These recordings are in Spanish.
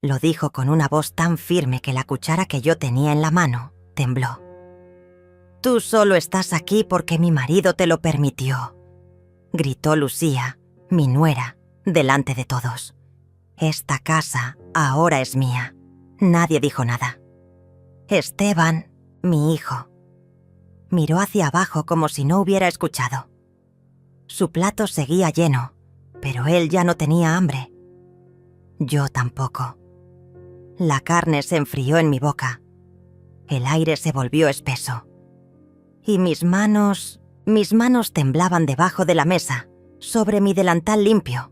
Lo dijo con una voz tan firme que la cuchara que yo tenía en la mano tembló. «Tú solo estás aquí porque mi marido te lo permitió», gritó Lucía, mi nuera, delante de todos. «Esta casa ahora es mía». Nadie dijo nada. Esteban, mi hijo, miró hacia abajo como si no hubiera escuchado. Su plato seguía lleno, pero él ya no tenía hambre. Yo tampoco. La carne se enfrió en mi boca. El aire se volvió espeso. Y mis manos temblaban debajo de la mesa, sobre mi delantal limpio,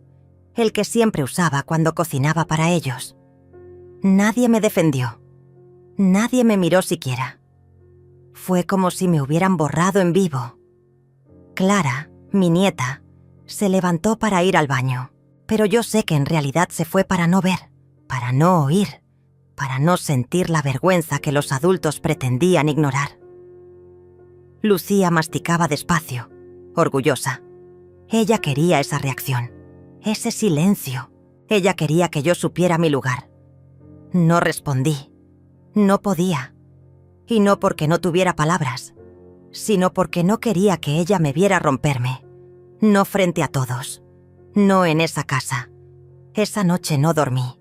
el que siempre usaba cuando cocinaba para ellos. Nadie me defendió. Nadie me miró siquiera. Fue como si me hubieran borrado en vivo. Clara, mi nieta, se levantó para ir al baño, pero yo sé que en realidad se fue para no ver, para no oír, para no sentir la vergüenza que los adultos pretendían ignorar. Lucía masticaba despacio, orgullosa. Ella quería esa reacción, ese silencio. Ella quería que yo supiera mi lugar. No respondí. No podía. Y no porque no tuviera palabras, sino porque no quería que ella me viera romperme. No frente a todos. No en esa casa. Esa noche no dormí.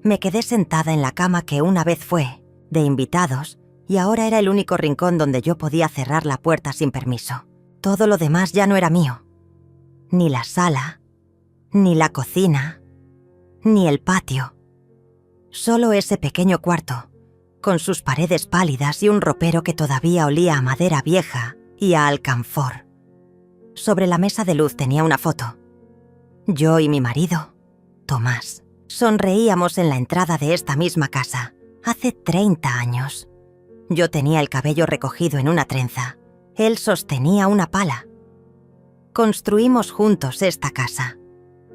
Me quedé sentada en la cama que una vez fue, de invitados, y ahora era el único rincón donde yo podía cerrar la puerta sin permiso. Todo lo demás ya no era mío. Ni la sala, ni la cocina, ni el patio. Solo ese pequeño cuarto, con sus paredes pálidas y un ropero que todavía olía a madera vieja y a alcanfor. Sobre la mesa de luz tenía una foto. Yo y mi marido, Tomás, sonreíamos en la entrada de esta misma casa, hace 30 años. Yo tenía el cabello recogido en una trenza. Él sostenía una pala. Construimos juntos esta casa,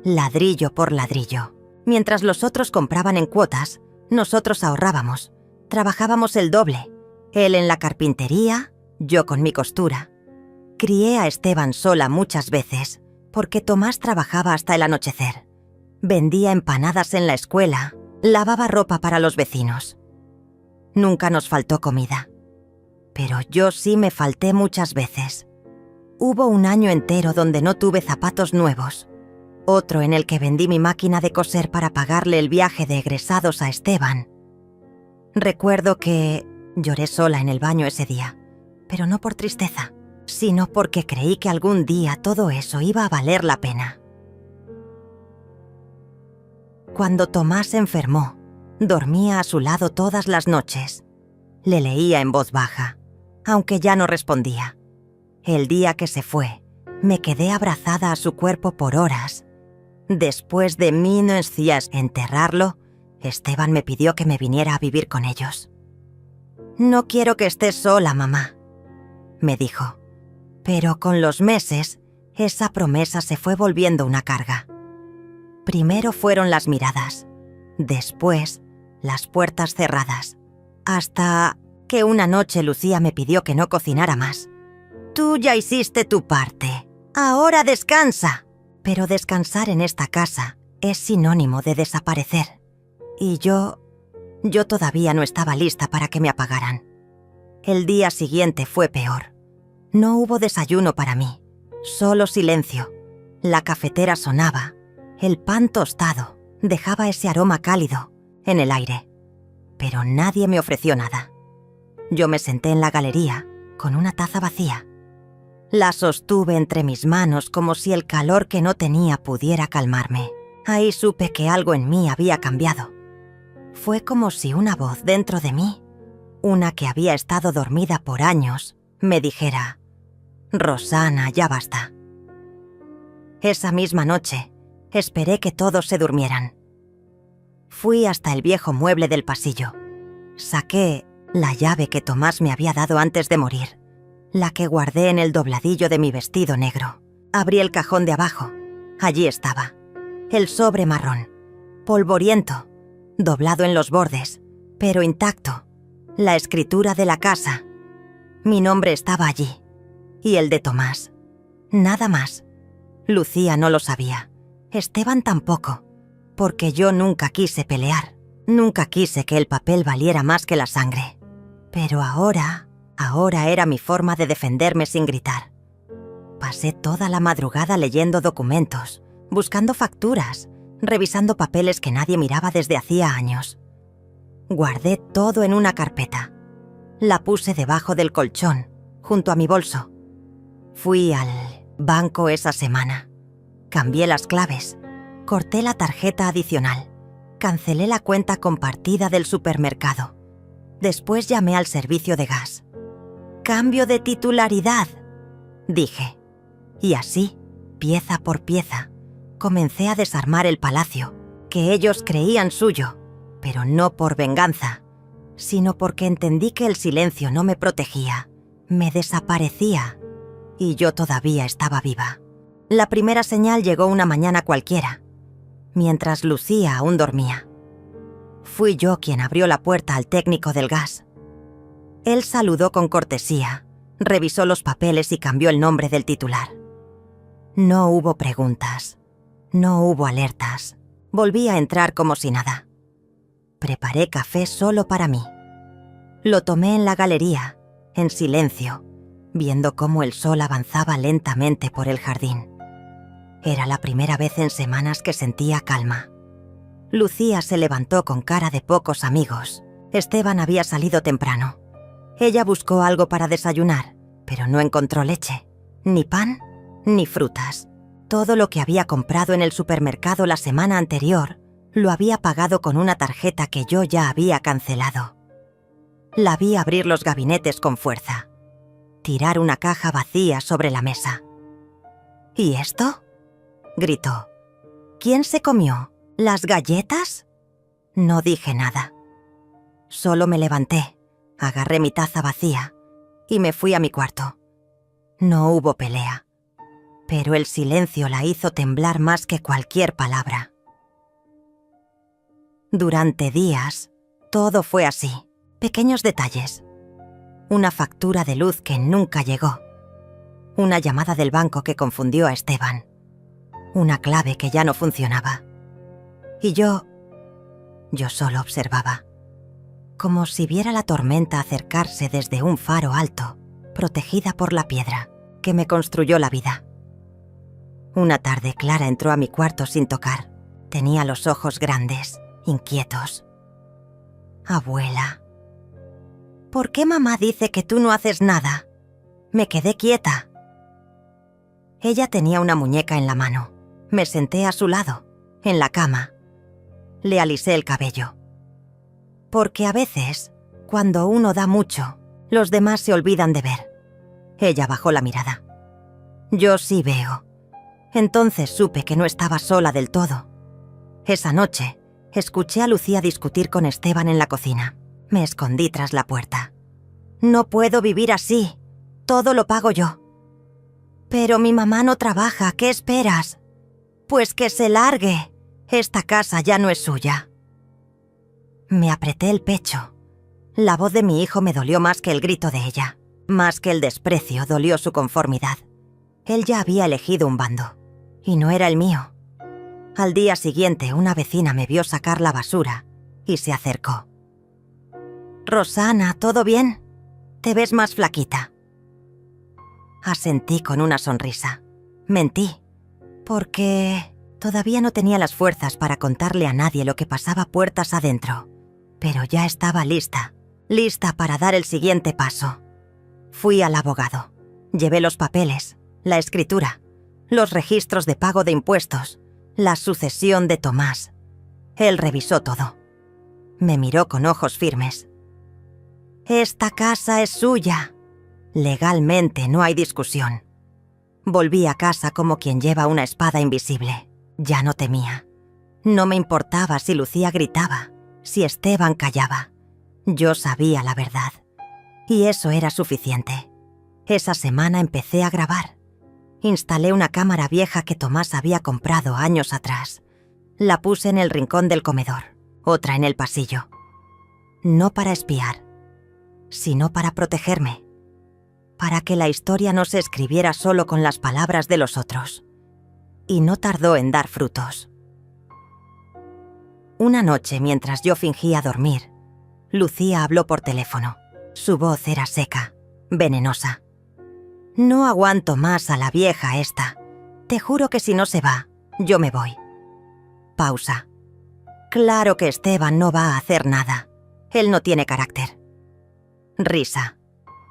ladrillo por ladrillo. Mientras los otros compraban en cuotas, nosotros ahorrábamos. Trabajábamos el doble, él en la carpintería, yo con mi costura. Crié a Esteban sola muchas veces, porque Tomás trabajaba hasta el anochecer. Vendía empanadas en la escuela, lavaba ropa para los vecinos. Nunca nos faltó comida. Pero yo sí me falté muchas veces. Hubo un año entero donde no tuve zapatos nuevos. Otro en el que vendí mi máquina de coser para pagarle el viaje de egresados a Esteban. Recuerdo que lloré sola en el baño ese día, pero no por tristeza, sino porque creí que algún día todo eso iba a valer la pena. Cuando Tomás se enfermó, dormía a su lado todas las noches. Le leía en voz baja, aunque ya no respondía. El día que se fue, me quedé abrazada a su cuerpo por horas. Después de unos días enterrarlo, Esteban me pidió que me viniera a vivir con ellos. «No quiero que estés sola, mamá», me dijo. Pero con los meses, esa promesa se fue volviendo una carga. Primero fueron las miradas, después las puertas cerradas, hasta que una noche Lucía me pidió que no cocinara más. «Tú ya hiciste tu parte, ahora descansa». Pero descansar en esta casa es sinónimo de desaparecer. Y yo todavía no estaba lista para que me apagaran. El día siguiente fue peor. No hubo desayuno para mí, solo silencio. La cafetera sonaba, el pan tostado dejaba ese aroma cálido en el aire. Pero nadie me ofreció nada. Yo me senté en la galería con una taza vacía. La sostuve entre mis manos como si el calor que no tenía pudiera calmarme. Ahí supe que algo en mí había cambiado. Fue como si una voz dentro de mí, una que había estado dormida por años, me dijera: «Rosana, ya basta». Esa misma noche, esperé que todos se durmieran. Fui hasta el viejo mueble del pasillo. Saqué la llave que Tomás me había dado antes de morir, la que guardé en el dobladillo de mi vestido negro. Abrí el cajón de abajo. Allí estaba, el sobre marrón, polvoriento, doblado en los bordes, pero intacto. La escritura de la casa. Mi nombre estaba allí, y el de Tomás. Nada más. Lucía no lo sabía. Esteban tampoco, porque yo nunca quise pelear. Nunca quise que el papel valiera más que la sangre. Pero ahora era mi forma de defenderme sin gritar. Pasé toda la madrugada leyendo documentos, buscando facturas, revisando papeles que nadie miraba desde hacía años. Guardé todo en una carpeta. La puse debajo del colchón, junto a mi bolso. Fui al banco esa semana. Cambié las claves, corté la tarjeta adicional, cancelé la cuenta compartida del supermercado. Después llamé al servicio de gas. «Cambio de titularidad», dije. Y así, pieza por pieza, comencé a desarmar el palacio, que ellos creían suyo, pero no por venganza, sino porque entendí que el silencio no me protegía, me desaparecía, y yo todavía estaba viva. La primera señal llegó una mañana cualquiera, mientras Lucía aún dormía. Fui yo quien abrió la puerta al técnico del gas. Él saludó con cortesía, revisó los papeles y cambió el nombre del titular. No hubo preguntas, no hubo alertas. Volví a entrar como si nada. Preparé café solo para mí. Lo tomé en la galería, en silencio, viendo cómo el sol avanzaba lentamente por el jardín. Era la primera vez en semanas que sentía calma. Lucía se levantó con cara de pocos amigos. Esteban había salido temprano. Ella buscó algo para desayunar, pero no encontró leche, ni pan, ni frutas. Todo lo que había comprado en el supermercado la semana anterior lo había pagado con una tarjeta que yo ya había cancelado. La vi abrir los gabinetes con fuerza, tirar una caja vacía sobre la mesa. ¿Y esto?, gritó. ¿Quién se comió? ¿Las galletas? No dije nada. Solo me levanté, agarré mi taza vacía y me fui a mi cuarto. No hubo pelea, pero el silencio la hizo temblar más que cualquier palabra. Durante días, todo fue así, pequeños detalles. Una factura de luz que nunca llegó. Una llamada del banco que confundió a Esteban. Una clave que ya no funcionaba. Y yo solo observaba, como si viera la tormenta acercarse desde un faro alto, protegida por la piedra que me construyó la vida. Una tarde Clara entró a mi cuarto sin tocar. Tenía los ojos grandes, inquietos. «Abuela, ¿por qué mamá dice que tú no haces nada?» Me quedé quieta. Ella tenía una muñeca en la mano. Me senté a su lado, en la cama. Le alisé el cabello. Porque a veces, cuando uno da mucho, los demás se olvidan de ver. Ella bajó la mirada. Yo sí veo. Entonces supe que no estaba sola del todo. Esa noche, escuché a Lucía discutir con Esteban en la cocina. Me escondí tras la puerta. «No puedo vivir así. Todo lo pago yo». «Pero mi mamá no trabaja. ¿Qué esperas?» «Pues que se largue. Esta casa ya no es suya». Me apreté el pecho. La voz de mi hijo me dolió más que el grito de ella. Más que el desprecio, dolió su conformidad. Él ya había elegido un bando, y no era el mío. Al día siguiente, una vecina me vio sacar la basura y se acercó. «Rosana, ¿todo bien? Te ves más flaquita». Asentí con una sonrisa. Mentí, porque todavía no tenía las fuerzas para contarle a nadie lo que pasaba puertas adentro. Pero ya estaba lista para dar el siguiente paso. Fui al abogado. Llevé los papeles, la escritura, los registros de pago de impuestos, la sucesión de Tomás. Él revisó todo. Me miró con ojos firmes. «Esta casa es suya. Legalmente no hay discusión». Volví a casa como quien lleva una espada invisible. Ya no temía. No me importaba si Lucía gritaba, si Esteban callaba. Yo sabía la verdad. Y eso era suficiente. Esa semana empecé a grabar. Instalé una cámara vieja que Tomás había comprado años atrás. La puse en el rincón del comedor, otra en el pasillo. No para espiar, sino para protegerme. Para que la historia no se escribiera solo con las palabras de los otros. Y no tardó en dar frutos. Una noche, mientras yo fingía dormir, Lucía habló por teléfono. Su voz era seca, venenosa. No aguanto más a la vieja esta. Te juro que si no se va, yo me voy. Pausa. Claro que Esteban no va a hacer nada. Él no tiene carácter. Risa.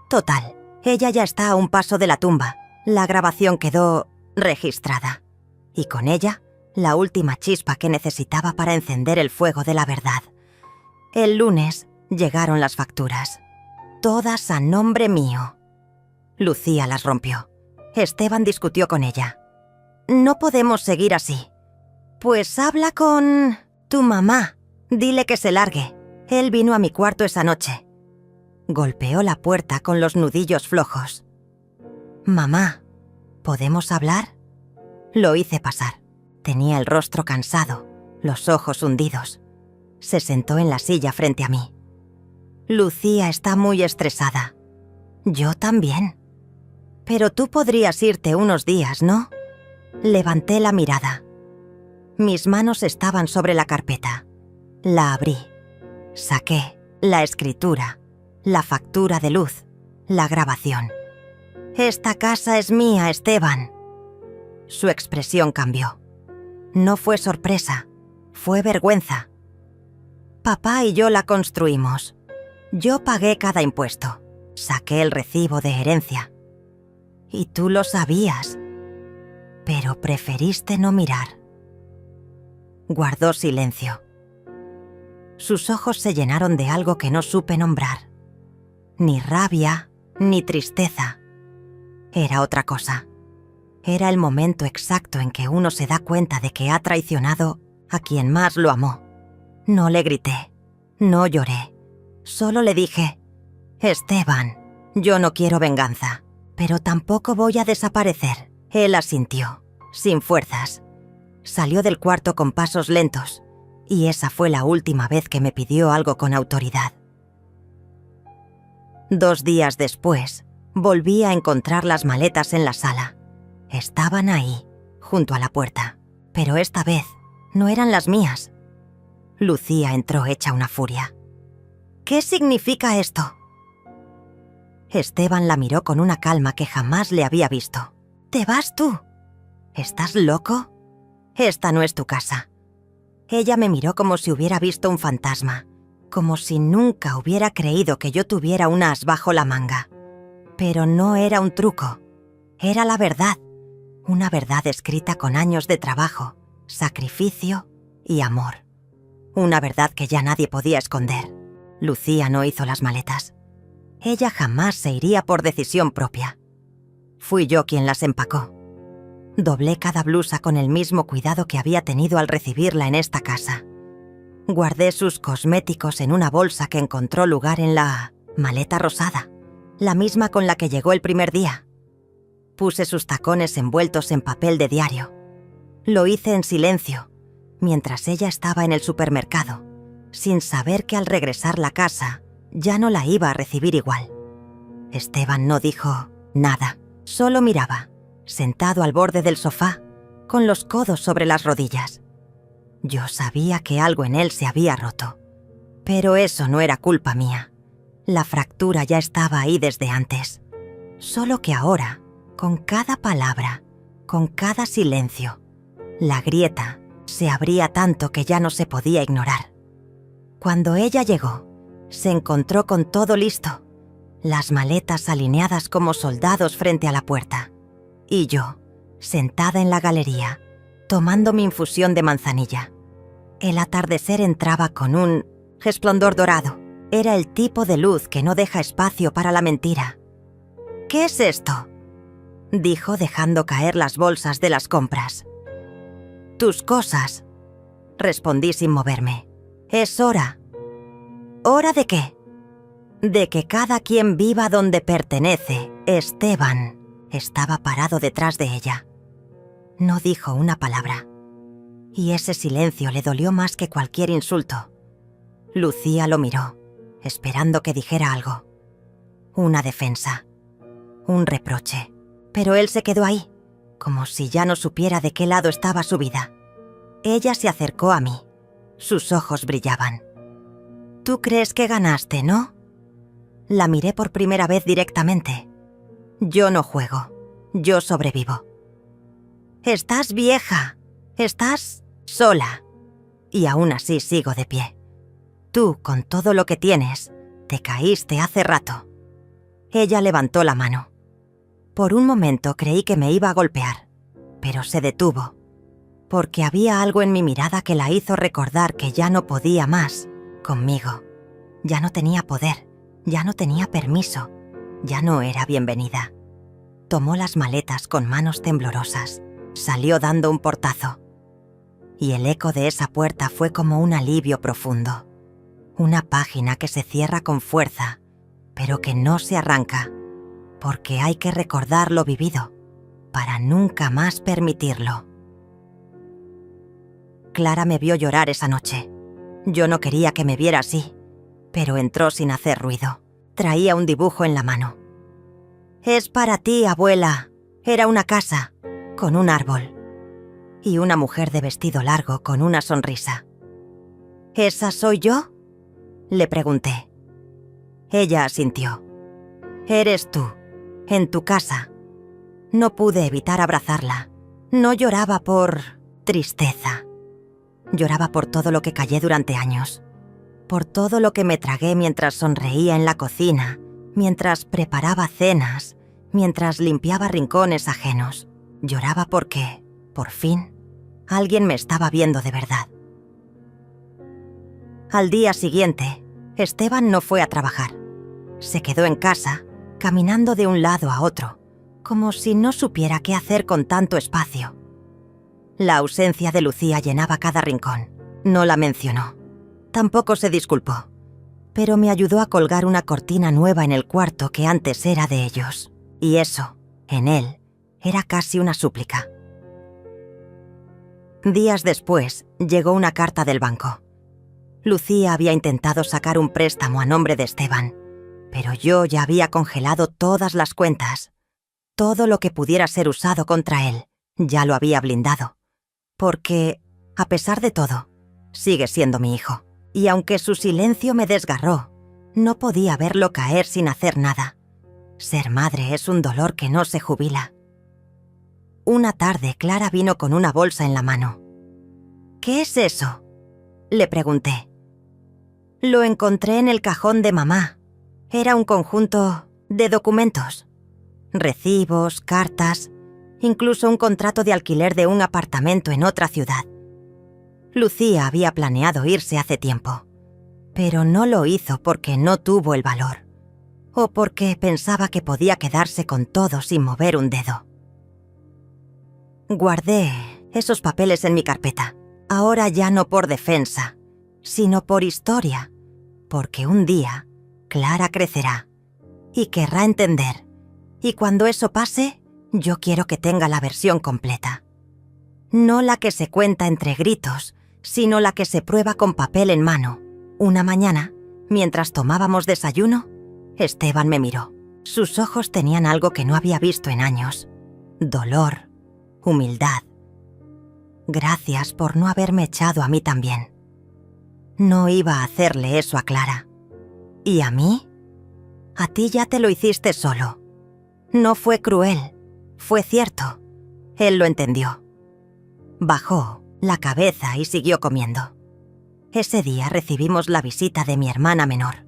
Total, ella ya está a un paso de la tumba. La grabación quedó registrada. Y con ella, la última chispa que necesitaba para encender el fuego de la verdad. El lunes llegaron las facturas. Todas a nombre mío. Lucía las rompió. Esteban discutió con ella. No podemos seguir así. Pues habla con tu mamá. Dile que se largue. Él vino a mi cuarto esa noche. Golpeó la puerta con los nudillos flojos. Mamá, ¿podemos hablar? Lo hice pasar. Tenía el rostro cansado, los ojos hundidos. Se sentó en la silla frente a mí. Lucía está muy estresada. Yo también. Pero tú podrías irte unos días, ¿no? Levanté la mirada. Mis manos estaban sobre la carpeta. La abrí. Saqué la escritura, la factura de luz, la grabación. Esta casa es mía, Esteban. Su expresión cambió. No fue sorpresa, fue vergüenza. Papá y yo la construimos. Yo pagué cada impuesto. Saqué el recibo de herencia. Y tú lo sabías. Pero preferiste no mirar. Guardó silencio. Sus ojos se llenaron de algo que no supe nombrar. Ni rabia, ni tristeza. Era otra cosa. Era el momento exacto en que uno se da cuenta de que ha traicionado a quien más lo amó. No le grité, no lloré. Solo le dije, Esteban, yo no quiero venganza, pero tampoco voy a desaparecer. Él asintió, sin fuerzas. Salió del cuarto con pasos lentos, y esa fue la última vez que me pidió algo con autoridad. 2 días después, volví a encontrar las maletas en la sala. Estaban ahí, junto a la puerta, pero esta vez no eran las mías. Lucía entró hecha una furia. ¿Qué significa esto? Esteban la miró con una calma que jamás le había visto. ¿Te vas tú? ¿Estás loco? Esta no es tu casa. Ella me miró como si hubiera visto un fantasma, como si nunca hubiera creído que yo tuviera un as bajo la manga. Pero no era un truco, era la verdad. Una verdad escrita con años de trabajo, sacrificio y amor. Una verdad que ya nadie podía esconder. Lucía no hizo las maletas. Ella jamás se iría por decisión propia. Fui yo quien las empacó. Doblé cada blusa con el mismo cuidado que había tenido al recibirla en esta casa. Guardé sus cosméticos en una bolsa que encontró lugar en la maleta rosada, la misma con la que llegó el primer día. Puse sus tacones envueltos en papel de diario. Lo hice en silencio, mientras ella estaba en el supermercado, sin saber que al regresar a casa ya no la iba a recibir igual. Esteban no dijo nada, solo miraba, sentado al borde del sofá, con los codos sobre las rodillas. Yo sabía que algo en él se había roto, pero eso no era culpa mía. La fractura ya estaba ahí desde antes, solo que ahora, con cada palabra, con cada silencio, la grieta se abría tanto que ya no se podía ignorar. Cuando ella llegó, se encontró con todo listo, las maletas alineadas como soldados frente a la puerta, y yo, sentada en la galería, tomando mi infusión de manzanilla. El atardecer entraba con un resplandor dorado. Era el tipo de luz que no deja espacio para la mentira. ¿Qué es esto?, dijo dejando caer las bolsas de las compras. Tus cosas, respondí sin moverme. Es hora. ¿Hora de qué? De que cada quien viva donde pertenece. Esteban estaba parado detrás de ella. No dijo una palabra. Y ese silencio le dolió más que cualquier insulto. Lucía lo miró, esperando que dijera algo. Una defensa. Un reproche. Pero él se quedó ahí, como si ya no supiera de qué lado estaba su vida. Ella se acercó a mí. Sus ojos brillaban. «Tú crees que ganaste, ¿no?» La miré por primera vez directamente. «Yo no juego. Yo sobrevivo». «Estás vieja. Estás sola. Y aún así sigo de pie. Tú, con todo lo que tienes, te caíste hace rato». Ella levantó la mano. Por un momento creí que me iba a golpear, pero se detuvo, porque había algo en mi mirada que la hizo recordar que ya no podía más conmigo. Ya no tenía poder, ya no tenía permiso, ya no era bienvenida. Tomó las maletas con manos temblorosas, salió dando un portazo. Y el eco de esa puerta fue como un alivio profundo. Una página que se cierra con fuerza, pero que no se arranca, porque hay que recordar lo vivido para nunca más permitirlo. Clara me vio llorar esa noche. Yo no quería que me viera así, pero entró sin hacer ruido. Traía un dibujo en la mano. «Es para ti, abuela». Era una casa, con un árbol, y una mujer de vestido largo con una sonrisa. «¿Esa soy yo?», le pregunté. Ella asintió. «Eres tú, en tu casa». No pude evitar abrazarla. No lloraba por tristeza. Lloraba por todo lo que callé durante años. Por todo lo que me tragué mientras sonreía en la cocina, mientras preparaba cenas, mientras limpiaba rincones ajenos. Lloraba porque, por fin, alguien me estaba viendo de verdad. Al día siguiente, Esteban no fue a trabajar. Se quedó en casa, caminando de un lado a otro, como si no supiera qué hacer con tanto espacio. La ausencia de Lucía llenaba cada rincón. No la mencionó. Tampoco se disculpó, pero me ayudó a colgar una cortina nueva en el cuarto que antes era de ellos. Y eso, en él, era casi una súplica. Días después, llegó una carta del banco. Lucía había intentado sacar un préstamo a nombre de Esteban, pero yo ya había congelado todas las cuentas. Todo lo que pudiera ser usado contra él, ya lo había blindado. Porque, a pesar de todo, sigue siendo mi hijo. Y aunque su silencio me desgarró, no podía verlo caer sin hacer nada. Ser madre es un dolor que no se jubila. Una tarde, Clara vino con una bolsa en la mano. «¿Qué es eso?», le pregunté. «Lo encontré en el cajón de mamá. Era un conjunto de documentos. Recibos, cartas, incluso un contrato de alquiler de un apartamento en otra ciudad. Lucía había planeado irse hace tiempo, pero no lo hizo porque no tuvo el valor, o porque pensaba que podía quedarse con todo sin mover un dedo. Guardé esos papeles en mi carpeta, ahora ya no por defensa, sino por historia, porque un día Clara crecerá y querrá entender, y cuando eso pase, yo quiero que tenga la versión completa. No la que se cuenta entre gritos, sino la que se prueba con papel en mano. Una mañana, mientras tomábamos desayuno, Esteban me miró. Sus ojos tenían algo que no había visto en años. Dolor, humildad. Gracias por no haberme echado a mí también. No iba a hacerle eso a Clara. ¿Y a mí? A ti ya te lo hiciste solo. No fue cruel, fue cierto. Él lo entendió. Bajó la cabeza y siguió comiendo. Ese día recibimos la visita de mi hermana menor.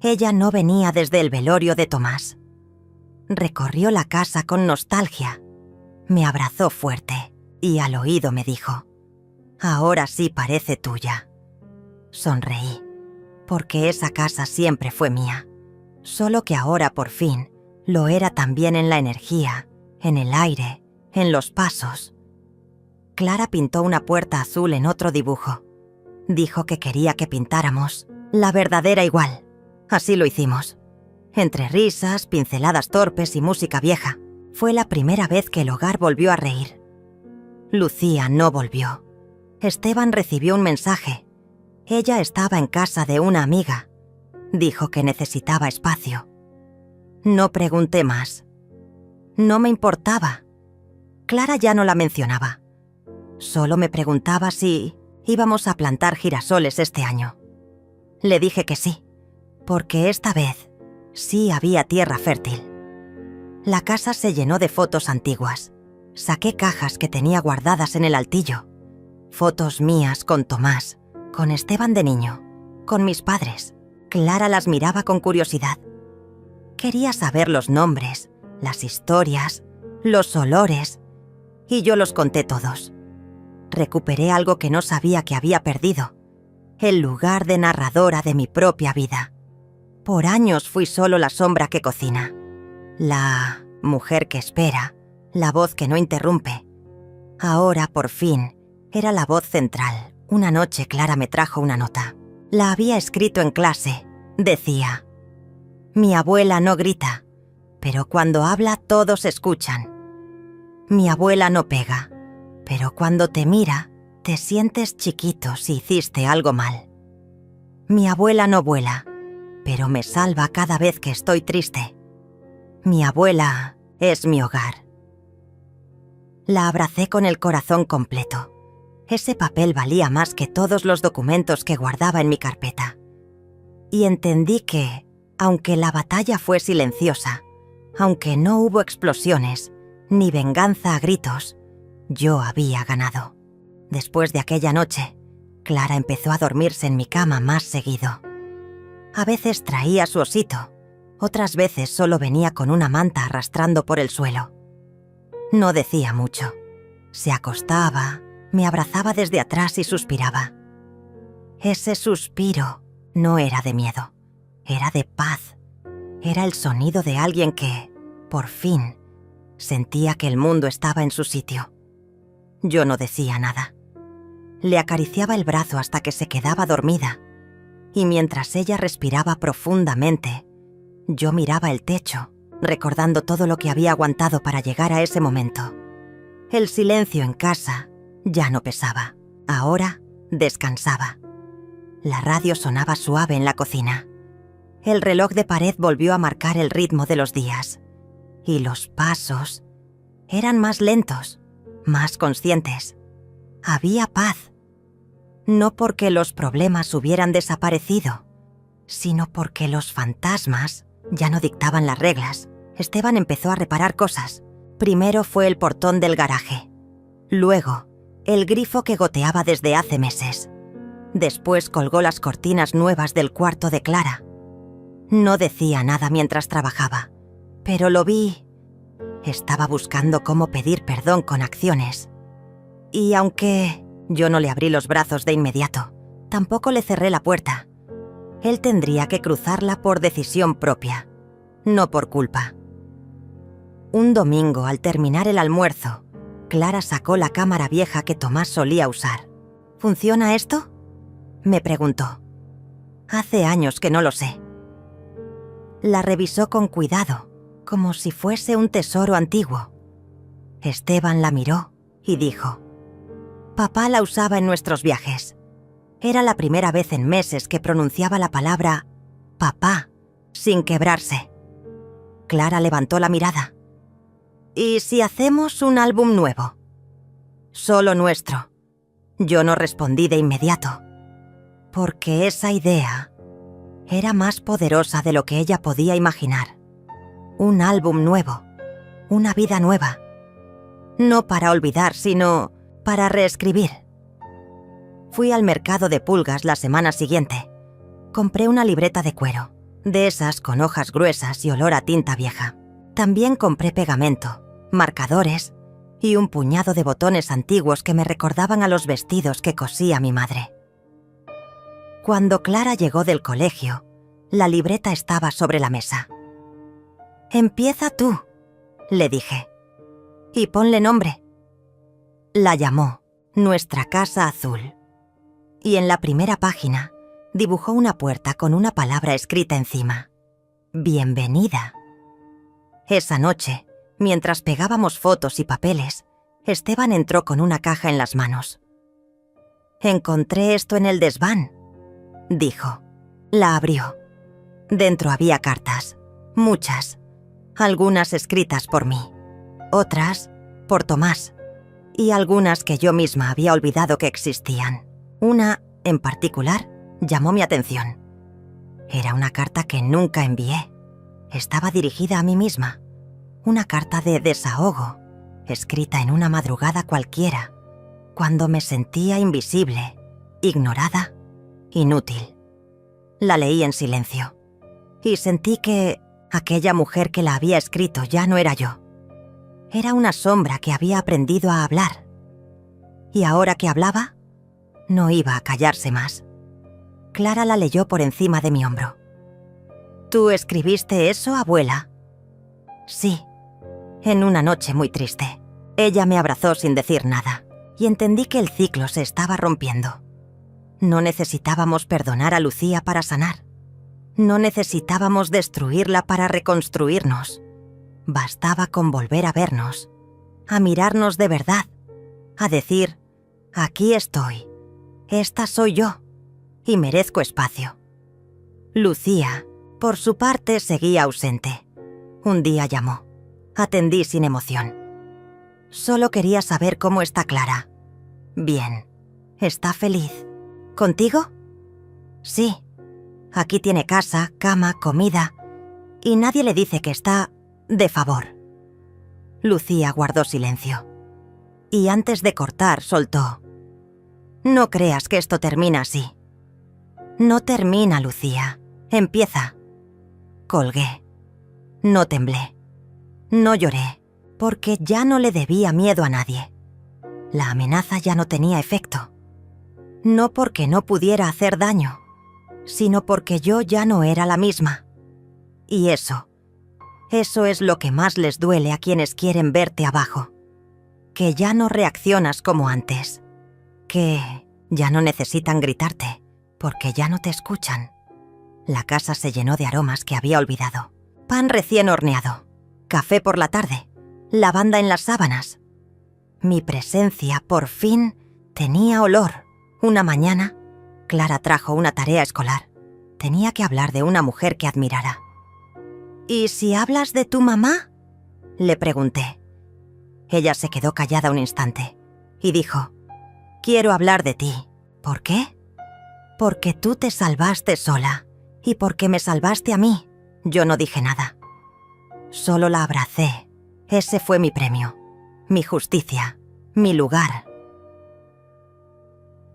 Ella no venía desde el velorio de Tomás. Recorrió la casa con nostalgia. Me abrazó fuerte y al oído me dijo: «Ahora sí parece tuya». Sonreí, porque esa casa siempre fue mía, solo que ahora por fin lo era también en la energía, en el aire, en los pasos. Clara pintó una puerta azul en otro dibujo. Dijo que quería que pintáramos la verdadera igual. Así lo hicimos. Entre risas, pinceladas torpes y música vieja, fue la primera vez que el hogar volvió a reír. Lucía no volvió. Esteban recibió un mensaje. Ella estaba en casa de una amiga. Dijo que necesitaba espacio. No pregunté más. No me importaba. Clara ya no la mencionaba. Solo me preguntaba si íbamos a plantar girasoles este año. Le dije que sí, porque esta vez sí había tierra fértil. La casa se llenó de fotos antiguas. Saqué cajas que tenía guardadas en el altillo. Fotos mías con Tomás, con Esteban de niño, con mis padres. Clara las miraba con curiosidad. Quería saber los nombres, las historias, los olores, y yo los conté todos. Recuperé algo que no sabía que había perdido, el lugar de narradora de mi propia vida. Por años fui solo la sombra que cocina, la mujer que espera, la voz que no interrumpe. Ahora, por fin, era la voz central. Una noche Clara me trajo una nota. La había escrito en clase. Decía: mi abuela no grita, pero cuando habla todos escuchan. Mi abuela no pega, pero cuando te mira, te sientes chiquito si hiciste algo mal. Mi abuela no vuela, pero me salva cada vez que estoy triste. Mi abuela es mi hogar. La abracé con el corazón completo. Ese papel valía más que todos los documentos que guardaba en mi carpeta. Y entendí que, aunque la batalla fue silenciosa, aunque no hubo explosiones, ni venganza a gritos, yo había ganado. Después de aquella noche, Clara empezó a dormirse en mi cama más seguido. A veces traía su osito, otras veces solo venía con una manta arrastrando por el suelo. No decía mucho. Se acostaba, me abrazaba desde atrás y suspiraba. Ese suspiro no era de miedo, era de paz. Era el sonido de alguien que, por fin, sentía que el mundo estaba en su sitio. Yo no decía nada. Le acariciaba el brazo hasta que se quedaba dormida, y mientras ella respiraba profundamente, yo miraba el techo, recordando todo lo que había aguantado para llegar a ese momento. El silencio en casa ya no pesaba. Ahora descansaba. La radio sonaba suave en la cocina. El reloj de pared volvió a marcar el ritmo de los días. Y los pasos eran más lentos, más conscientes. Había paz. No porque los problemas hubieran desaparecido, sino porque los fantasmas ya no dictaban las reglas. Esteban empezó a reparar cosas. Primero fue el portón del garaje. Luego, el grifo que goteaba desde hace meses. Después colgó las cortinas nuevas del cuarto de Clara. No decía nada mientras trabajaba, pero lo vi. Estaba buscando cómo pedir perdón con acciones. Y aunque yo no le abrí los brazos de inmediato, tampoco le cerré la puerta. Él tendría que cruzarla por decisión propia, no por culpa. Un domingo, al terminar el almuerzo, Clara sacó la cámara vieja que Tomás solía usar. ¿Funciona esto?, me preguntó. Hace años que no lo sé. La revisó con cuidado, como si fuese un tesoro antiguo. Esteban la miró y dijo: «Papá la usaba en nuestros viajes. Era la primera vez en meses que pronunciaba la palabra papá sin quebrarse». Clara levantó la mirada. «¿Y si hacemos un álbum nuevo? Solo nuestro». Yo no respondí de inmediato, porque esa idea era más poderosa de lo que ella podía imaginar. Un álbum nuevo, una vida nueva. No para olvidar, sino para reescribir. Fui al mercado de pulgas la semana siguiente. Compré una libreta de cuero, de esas con hojas gruesas y olor a tinta vieja. También compré pegamento, marcadores y un puñado de botones antiguos que me recordaban a los vestidos que cosía mi madre. Cuando Clara llegó del colegio, la libreta estaba sobre la mesa. «Empieza tú», le dije, «y ponle nombre». La llamó Nuestra Casa Azul. Y en la primera página dibujó una puerta con una palabra escrita encima: «Bienvenida». Esa noche, mientras pegábamos fotos y papeles, Esteban entró con una caja en las manos. «Encontré esto en el desván», dijo. La abrió. Dentro había cartas, muchas, algunas escritas por mí, otras por Tomás, y algunas que yo misma había olvidado que existían. Una, en particular, llamó mi atención. Era una carta que nunca envié. Estaba dirigida a mí misma. Una carta de desahogo, escrita en una madrugada cualquiera, cuando me sentía invisible, ignorada, inútil. La leí en silencio y sentí que aquella mujer que la había escrito ya no era yo. Era una sombra que había aprendido a hablar. Y ahora que hablaba, no iba a callarse más. Clara la leyó por encima de mi hombro. ¿Tú escribiste eso, abuela? Sí, en una noche muy triste. Ella me abrazó sin decir nada y entendí que el ciclo se estaba rompiendo. No necesitábamos perdonar a Lucía para sanar. No necesitábamos destruirla para reconstruirnos. Bastaba con volver a vernos, a mirarnos de verdad, a decir, aquí estoy, esta soy yo, y merezco espacio. Lucía, por su parte, seguía ausente. Un día llamó. Atendí sin emoción. Solo quería saber cómo está Clara. Bien. ¿Está feliz? ¿Contigo? Sí. Aquí tiene casa, cama, comida, y nadie le dice que está de favor. Lucía guardó silencio. Y antes de cortar, soltó. No creas que esto termina así. No termina, Lucía. Empieza. Colgué. No temblé. No lloré, porque ya no le debía miedo a nadie. La amenaza ya no tenía efecto. No porque no pudiera hacer daño, sino porque yo ya no era la misma. Y eso es lo que más les duele a quienes quieren verte abajo. Que ya no reaccionas como antes. Que ya no necesitan gritarte, porque ya no te escuchan. La casa se llenó de aromas que había olvidado. Pan recién horneado, café por la tarde, lavanda en las sábanas. Mi presencia, por fin, tenía olor. Una mañana, Clara trajo una tarea escolar. Tenía que hablar de una mujer que admirara. ¿Y si hablas de tu mamá?, le pregunté. Ella se quedó callada un instante y dijo, quiero hablar de ti. ¿Por qué? Porque tú te salvaste sola y porque me salvaste a mí. Yo no dije nada. Solo la abracé. Ese fue mi premio, mi justicia, mi lugar.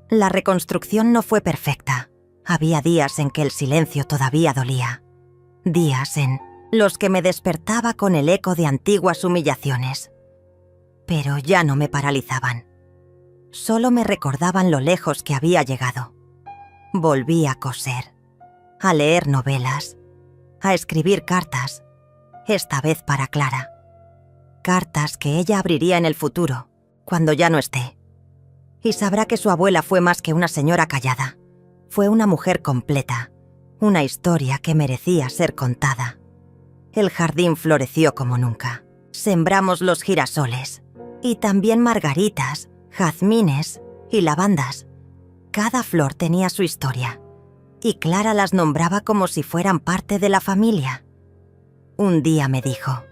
La reconstrucción no fue perfecta. Había días en que el silencio todavía dolía. Días en los que me despertaba con el eco de antiguas humillaciones. Pero ya no me paralizaban. Solo me recordaban lo lejos que había llegado. Volví a coser, a leer novelas, a escribir cartas, esta vez para Clara. Cartas que ella abriría en el futuro, cuando ya no esté. Y sabrá que su abuela fue más que una señora callada. Fue una mujer completa, una historia que merecía ser contada. El jardín floreció como nunca. Sembramos los girasoles, y también margaritas, jazmines y lavandas. Cada flor tenía su historia, y Clara las nombraba como si fueran parte de la familia. Un día me dijo,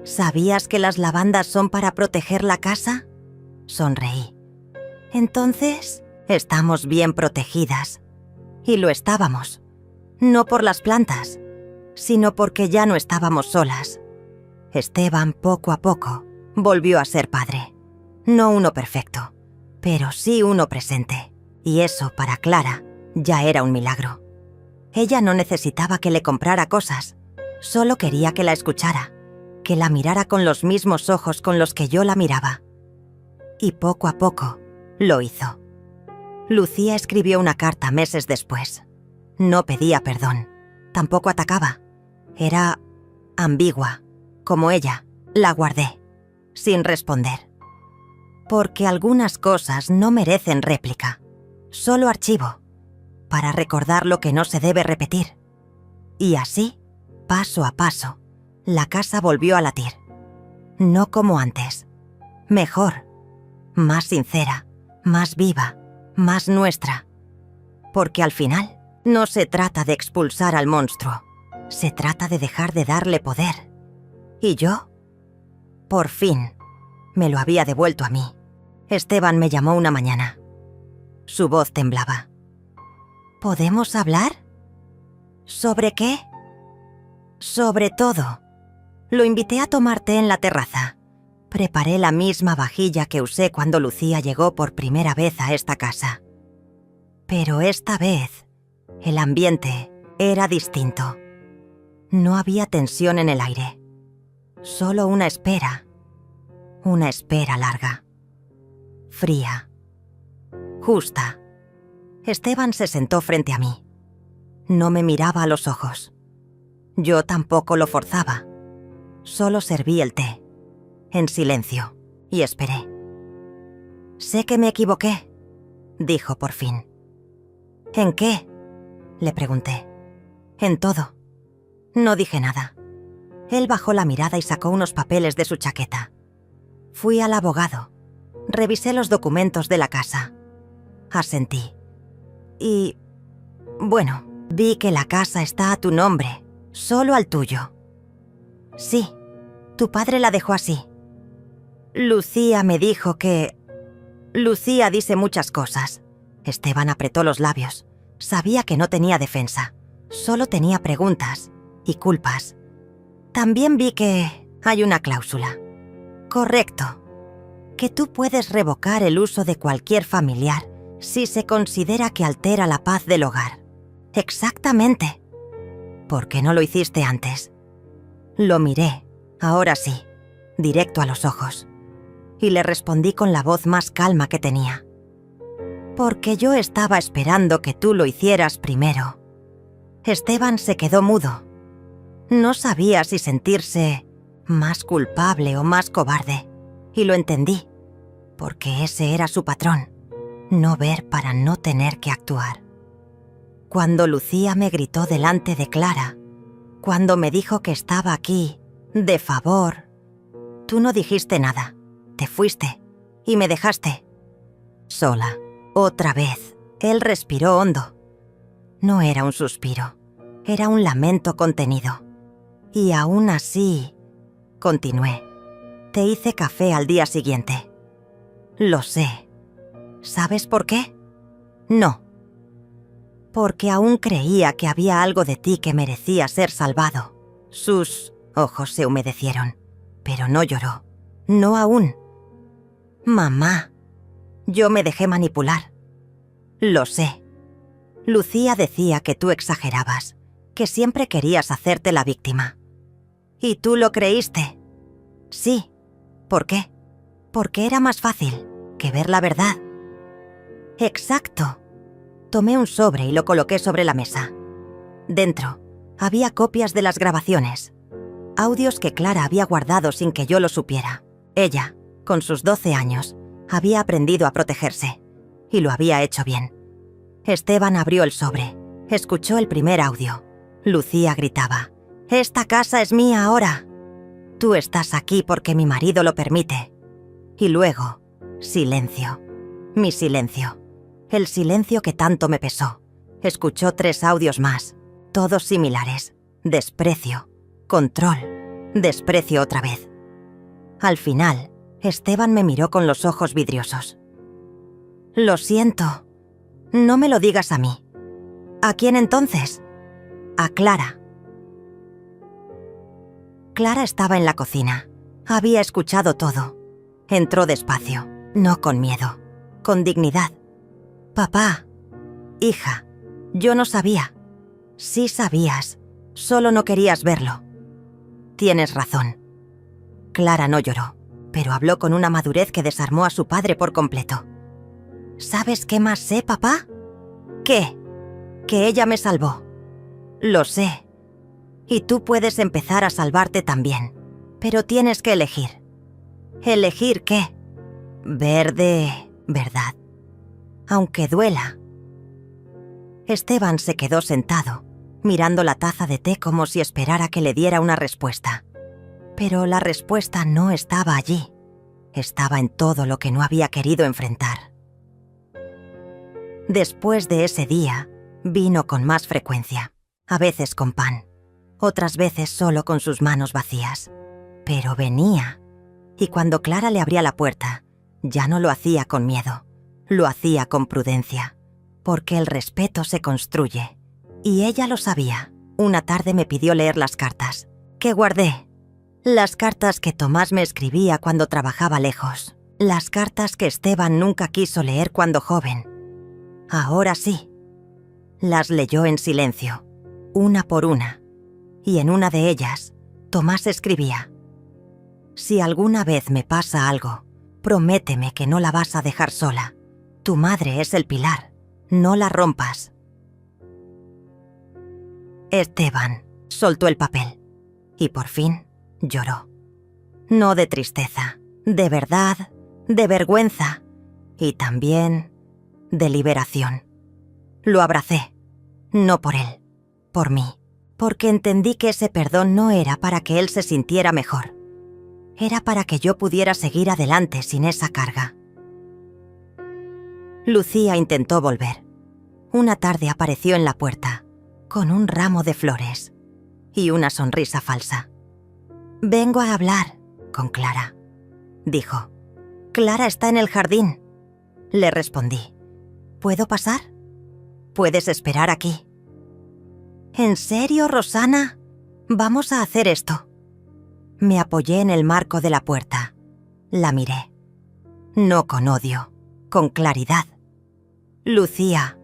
¿sabías que las lavandas son para proteger la casa? Sonreí. Entonces, estamos bien protegidas. Y lo estábamos. No por las plantas, sino porque ya no estábamos solas. Esteban, poco a poco, volvió a ser padre. No uno perfecto, pero sí uno presente. Y eso, para Clara, ya era un milagro. Ella no necesitaba que le comprara cosas, solo quería que la escuchara, que la mirara con los mismos ojos con los que yo la miraba. Y poco a poco, lo hizo. Lucía escribió una carta meses después. No pedía perdón, tampoco atacaba. Era ambigua, como ella. La guardé, sin responder. Porque algunas cosas no merecen réplica, solo archivo, para recordar lo que no se debe repetir. Y así, paso a paso, la casa volvió a latir. No como antes, mejor, más sincera, más viva, más nuestra. Porque al final, no se trata de expulsar al monstruo, se trata de dejar de darle poder. Y yo, por fin, me lo había devuelto a mí. Esteban me llamó una mañana. Su voz temblaba. ¿Podemos hablar? ¿Sobre qué? Sobre todo. Lo invité a tomar té en la terraza. Preparé la misma vajilla que usé cuando Lucía llegó por primera vez a esta casa. Pero esta vez, el ambiente era distinto. No había tensión en el aire. Solo una espera larga. Fría. Justa. Esteban se sentó frente a mí. No me miraba a los ojos. Yo tampoco lo forzaba. Solo serví el té, en silencio, y esperé. «Sé que me equivoqué», dijo por fin. «¿En qué?», le pregunté. «En todo». No dije nada. Él bajó la mirada y sacó unos papeles de su chaqueta. Fui al abogado. Revisé los documentos de la casa. Asentí. Y... bueno, vi que la casa está a tu nombre, solo al tuyo. Sí, tu padre la dejó así. Lucía me dijo que... Lucía dice muchas cosas. Esteban apretó los labios. Sabía que no tenía defensa. Solo tenía preguntas y culpas. También vi que hay una cláusula. Correcto. Que tú puedes revocar el uso de cualquier familiar si se considera que altera la paz del hogar. Exactamente. ¿Por qué no lo hiciste antes? Lo miré, ahora sí, directo a los ojos, y le respondí con la voz más calma que tenía. Porque yo estaba esperando que tú lo hicieras primero. Esteban se quedó mudo. No sabía si sentirse más culpable o más cobarde, y lo entendí, porque ese era su patrón, no ver para no tener que actuar. Cuando Lucía me gritó delante de Clara, cuando me dijo que estaba aquí, de favor, tú no dijiste nada, te fuiste y me dejaste. Sola, otra vez, él respiró hondo. No era un suspiro, era un lamento contenido. Y aún así, continué, te hice café al día siguiente. Lo sé. ¿Sabes por qué? No. Porque aún creía que había algo de ti que merecía ser salvado. Sus ojos se humedecieron, pero no lloró. No aún. Mamá, yo me dejé manipular. Lo sé. Lucía decía que tú exagerabas, que siempre querías hacerte la víctima. ¿Y tú lo creíste? Sí. ¿Por qué? Porque era más fácil que ver la verdad. Exacto. Tomé un sobre y lo coloqué sobre la mesa. Dentro había copias de las grabaciones, audios que Clara había guardado sin que yo lo supiera. Ella, con sus 12 años, había aprendido a protegerse, y lo había hecho bien. Esteban abrió el sobre, escuchó el primer audio. Lucía gritaba: «Esta casa es mía ahora. Tú estás aquí porque mi marido lo permite». Y luego, silencio. Mi silencio. El silencio que tanto me pesó. Escuchó 3 audios más, todos similares. Desprecio, control, desprecio otra vez. Al final, Esteban me miró con los ojos vidriosos. «Lo siento. No me lo digas a mí». «¿A quién entonces?» «A Clara». Clara estaba en la cocina. Había escuchado todo. Entró despacio, no con miedo, con dignidad. «Papá, hija, yo no sabía». «Sí sabías, solo no querías verlo». «Tienes razón». Clara no lloró, pero habló con una madurez que desarmó a su padre por completo. «¿Sabes qué más sé, papá?» «¿Qué?» «Que ella me salvó». «Lo sé. Y tú puedes empezar a salvarte también, pero tienes que elegir». «¿Elegir qué?» «Ver de verdad. Aunque duela». Esteban se quedó sentado, mirando la taza de té como si esperara que le diera una respuesta. Pero la respuesta no estaba allí. Estaba en todo lo que no había querido enfrentar. Después de ese día, vino con más frecuencia, a veces con pan, otras veces solo con sus manos vacías. Pero venía, y cuando Clara le abría la puerta, ya no lo hacía con miedo, Lo hacía con prudencia, porque el respeto se construye. Y ella lo sabía. Una tarde me pidió leer las cartas, que guardé. Las cartas que Tomás me escribía cuando trabajaba lejos. Las cartas que Esteban nunca quiso leer cuando joven. Ahora sí. Las leyó en silencio, una por una. Y en una de ellas, Tomás escribía: «Si alguna vez me pasa algo, prométeme que no la vas a dejar sola. Tu madre es el pilar, no la rompas». Esteban soltó el papel y por fin lloró. No de tristeza, de verdad, de vergüenza y también de liberación. Lo abracé, no por él, por mí, porque entendí que ese perdón no era para que él se sintiera mejor. Era para que yo pudiera seguir adelante sin esa carga. Lucía intentó volver. Una tarde apareció en la puerta, con un ramo de flores y una sonrisa falsa. «Vengo a hablar con Clara», dijo. «Clara está en el jardín», le respondí. «¿Puedo pasar? Puedes esperar aquí». «¿En serio, Rosana? Vamos a hacer esto». Me apoyé en el marco de la puerta. La miré. No con odio, con claridad. «Lucía,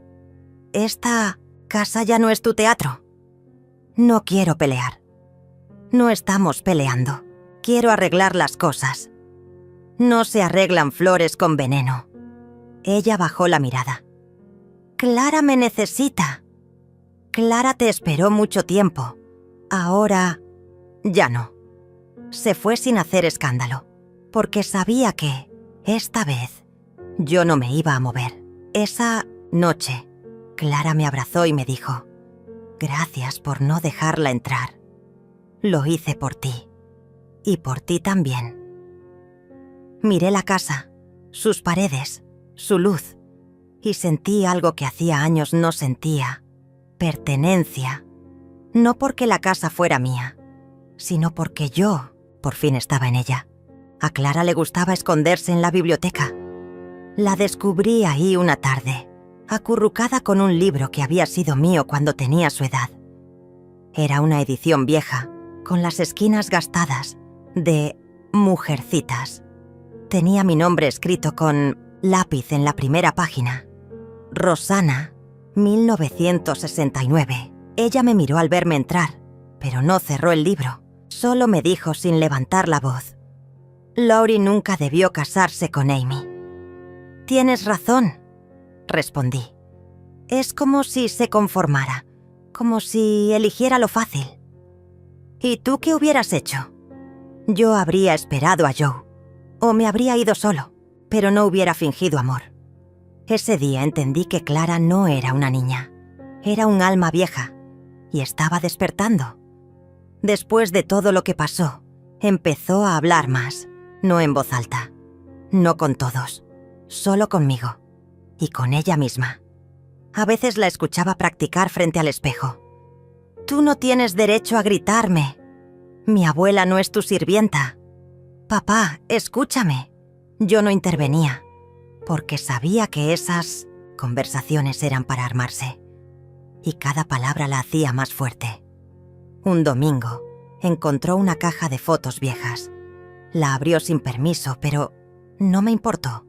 esta casa ya no es tu teatro. No quiero pelear. No estamos peleando. Quiero arreglar las cosas. No se arreglan flores con veneno». Ella bajó la mirada. «Clara me necesita. Clara te esperó mucho tiempo. Ahora ya no». Se fue sin hacer escándalo, porque sabía que, esta vez, yo no me iba a mover. Esa noche, Clara me abrazó y me dijo: «Gracias por no dejarla entrar. Lo hice por ti. Y por ti también». Miré la casa, sus paredes, su luz, y sentí algo que hacía años no sentía: pertenencia. No porque la casa fuera mía, sino porque yo, por fin, estaba en ella. A Clara le gustaba esconderse en la biblioteca. La descubrí ahí una tarde, acurrucada con un libro que había sido mío cuando tenía su edad. Era una edición vieja, con las esquinas gastadas, de Mujercitas. Tenía mi nombre escrito con lápiz en la primera página. Rosana, 1969. Ella me miró al verme entrar, pero no cerró el libro. Solo me dijo sin levantar la voz: «Laurie nunca debió casarse con Amy». «Tienes razón», respondí. «Es como si se conformara, como si eligiera lo fácil». «¿Y tú qué hubieras hecho?» «Yo habría esperado a Joe, o me habría ido solo, pero no hubiera fingido amor». Ese día entendí que Clara no era una niña, era un alma vieja, y estaba despertando. Después de todo lo que pasó, empezó a hablar más, no en voz alta, no con todos, solo conmigo y con ella misma. A veces la escuchaba practicar frente al espejo. «Tú no tienes derecho a gritarme. Mi abuela no es tu sirvienta. Papá, escúchame». Yo no intervenía, porque sabía que esas conversaciones eran para armarse, y cada palabra la hacía más fuerte. Un domingo, encontró una caja de fotos viejas. La abrió sin permiso, pero no me importó.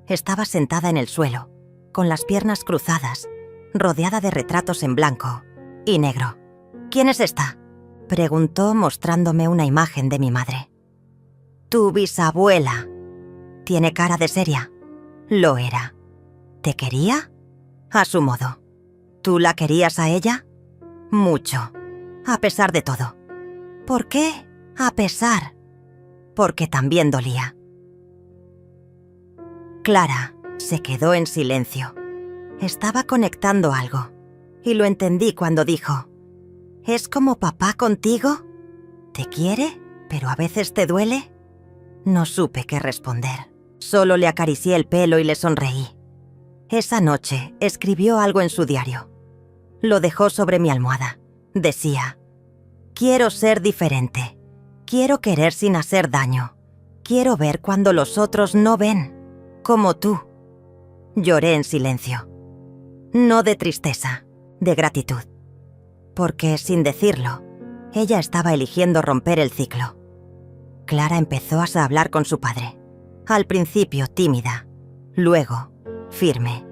Estaba sentada en el suelo, con las piernas cruzadas, rodeada de retratos en blanco y negro. «¿Quién es esta?», preguntó mostrándome una imagen de mi madre. «Tu bisabuela. Tiene cara de seria». Lo era. ¿Te quería? A su modo. ¿Tú la querías a ella? Mucho. A pesar de todo. ¿Por qué? A pesar. Porque también dolía. Clara se quedó en silencio. Estaba conectando algo, y lo entendí cuando dijo: «¿Es como papá contigo? ¿Te quiere, pero a veces te duele?». No supe qué responder. Solo le acaricié el pelo y le sonreí. Esa noche escribió algo en su diario. Lo dejó sobre mi almohada. Decía: «Quiero ser diferente. Quiero querer sin hacer daño. Quiero ver cuando los otros no ven. Como tú. Lloré en silencio. No de tristeza, de gratitud. Porque, sin decirlo, ella estaba eligiendo romper el ciclo. Clara empezó a hablar con su padre. Al principio tímida, luego firme.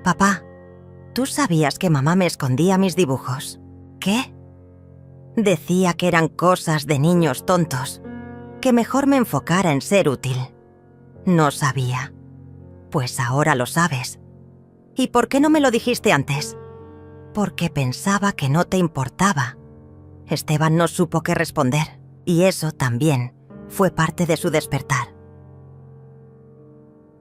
«Papá, ¿tú sabías que mamá me escondía mis dibujos?» «¿Qué?» Decía que eran cosas de niños tontos, que mejor me enfocara en ser útil. No sabía. Pues ahora lo sabes. ¿Y por qué no me lo dijiste antes? Porque pensaba que no te importaba. Esteban no supo qué responder, y eso también fue parte de su despertar.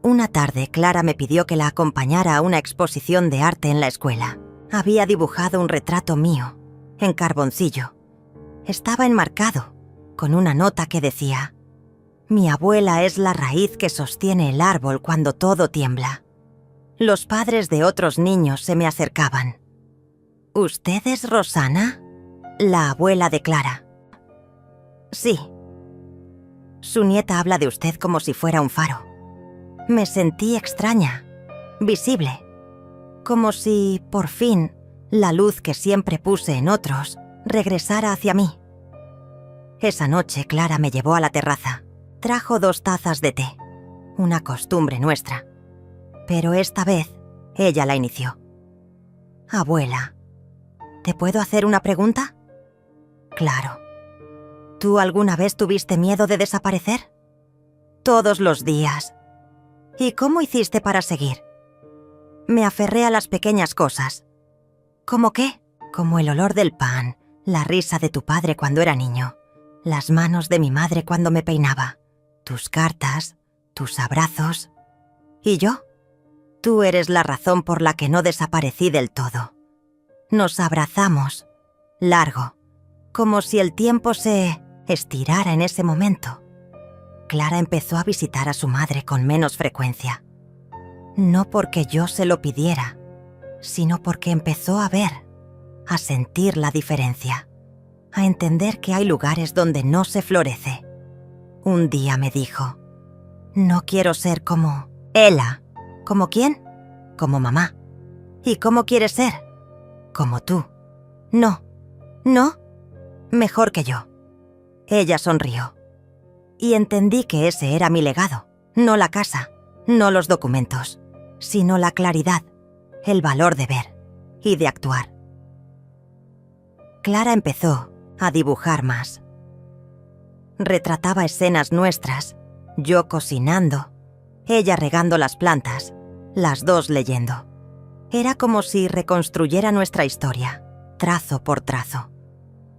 Una tarde, Clara me pidió que la acompañara a una exposición de arte en la escuela. Había dibujado un retrato mío, en carboncillo. Estaba enmarcado, con una nota que decía: «Mi abuela es la raíz que sostiene el árbol cuando todo tiembla». Los padres de otros niños se me acercaban. «¿Usted es Rosana?» «La abuela de Clara». «Sí». «Su nieta habla de usted como si fuera un faro». Me sentí extraña, visible, como si, por fin, la luz que siempre puse en otros regresara hacia mí. Esa noche Clara me llevó a la terraza. Trajo 2 tazas de té, una costumbre nuestra. Pero esta vez ella la inició. «Abuela, ¿te puedo hacer una pregunta?» «Claro». «¿Tú alguna vez tuviste miedo de desaparecer?» «Todos los días». «¿Y cómo hiciste para seguir?» «Me aferré a las pequeñas cosas». «¿Cómo qué?» «Como el olor del pan, la risa de tu padre cuando era niño, las manos de mi madre cuando me peinaba, tus cartas, tus abrazos. ¿Y yo? Tú eres la razón por la que no desaparecí del todo. Nos abrazamos, largo, como si el tiempo se estirara en ese momento». Clara empezó a visitar a su madre con menos frecuencia. No porque yo se lo pidiera, sino porque empezó a ver, a sentir la diferencia, a entender que hay lugares donde no se florece. Un día me dijo: «No quiero ser como Ela». «¿Como quién?» «Como mamá». «¿Y cómo quieres ser?» «Como tú». «No». «¿No?» «Mejor que yo». Ella sonrió. Y entendí que ese era mi legado, no la casa, no los documentos, sino la claridad, el valor de ver y de actuar. Clara empezó a dibujar más. Retrataba escenas nuestras, yo cocinando, ella regando las plantas, las 2 leyendo. Era como si reconstruyera nuestra historia, trazo por trazo.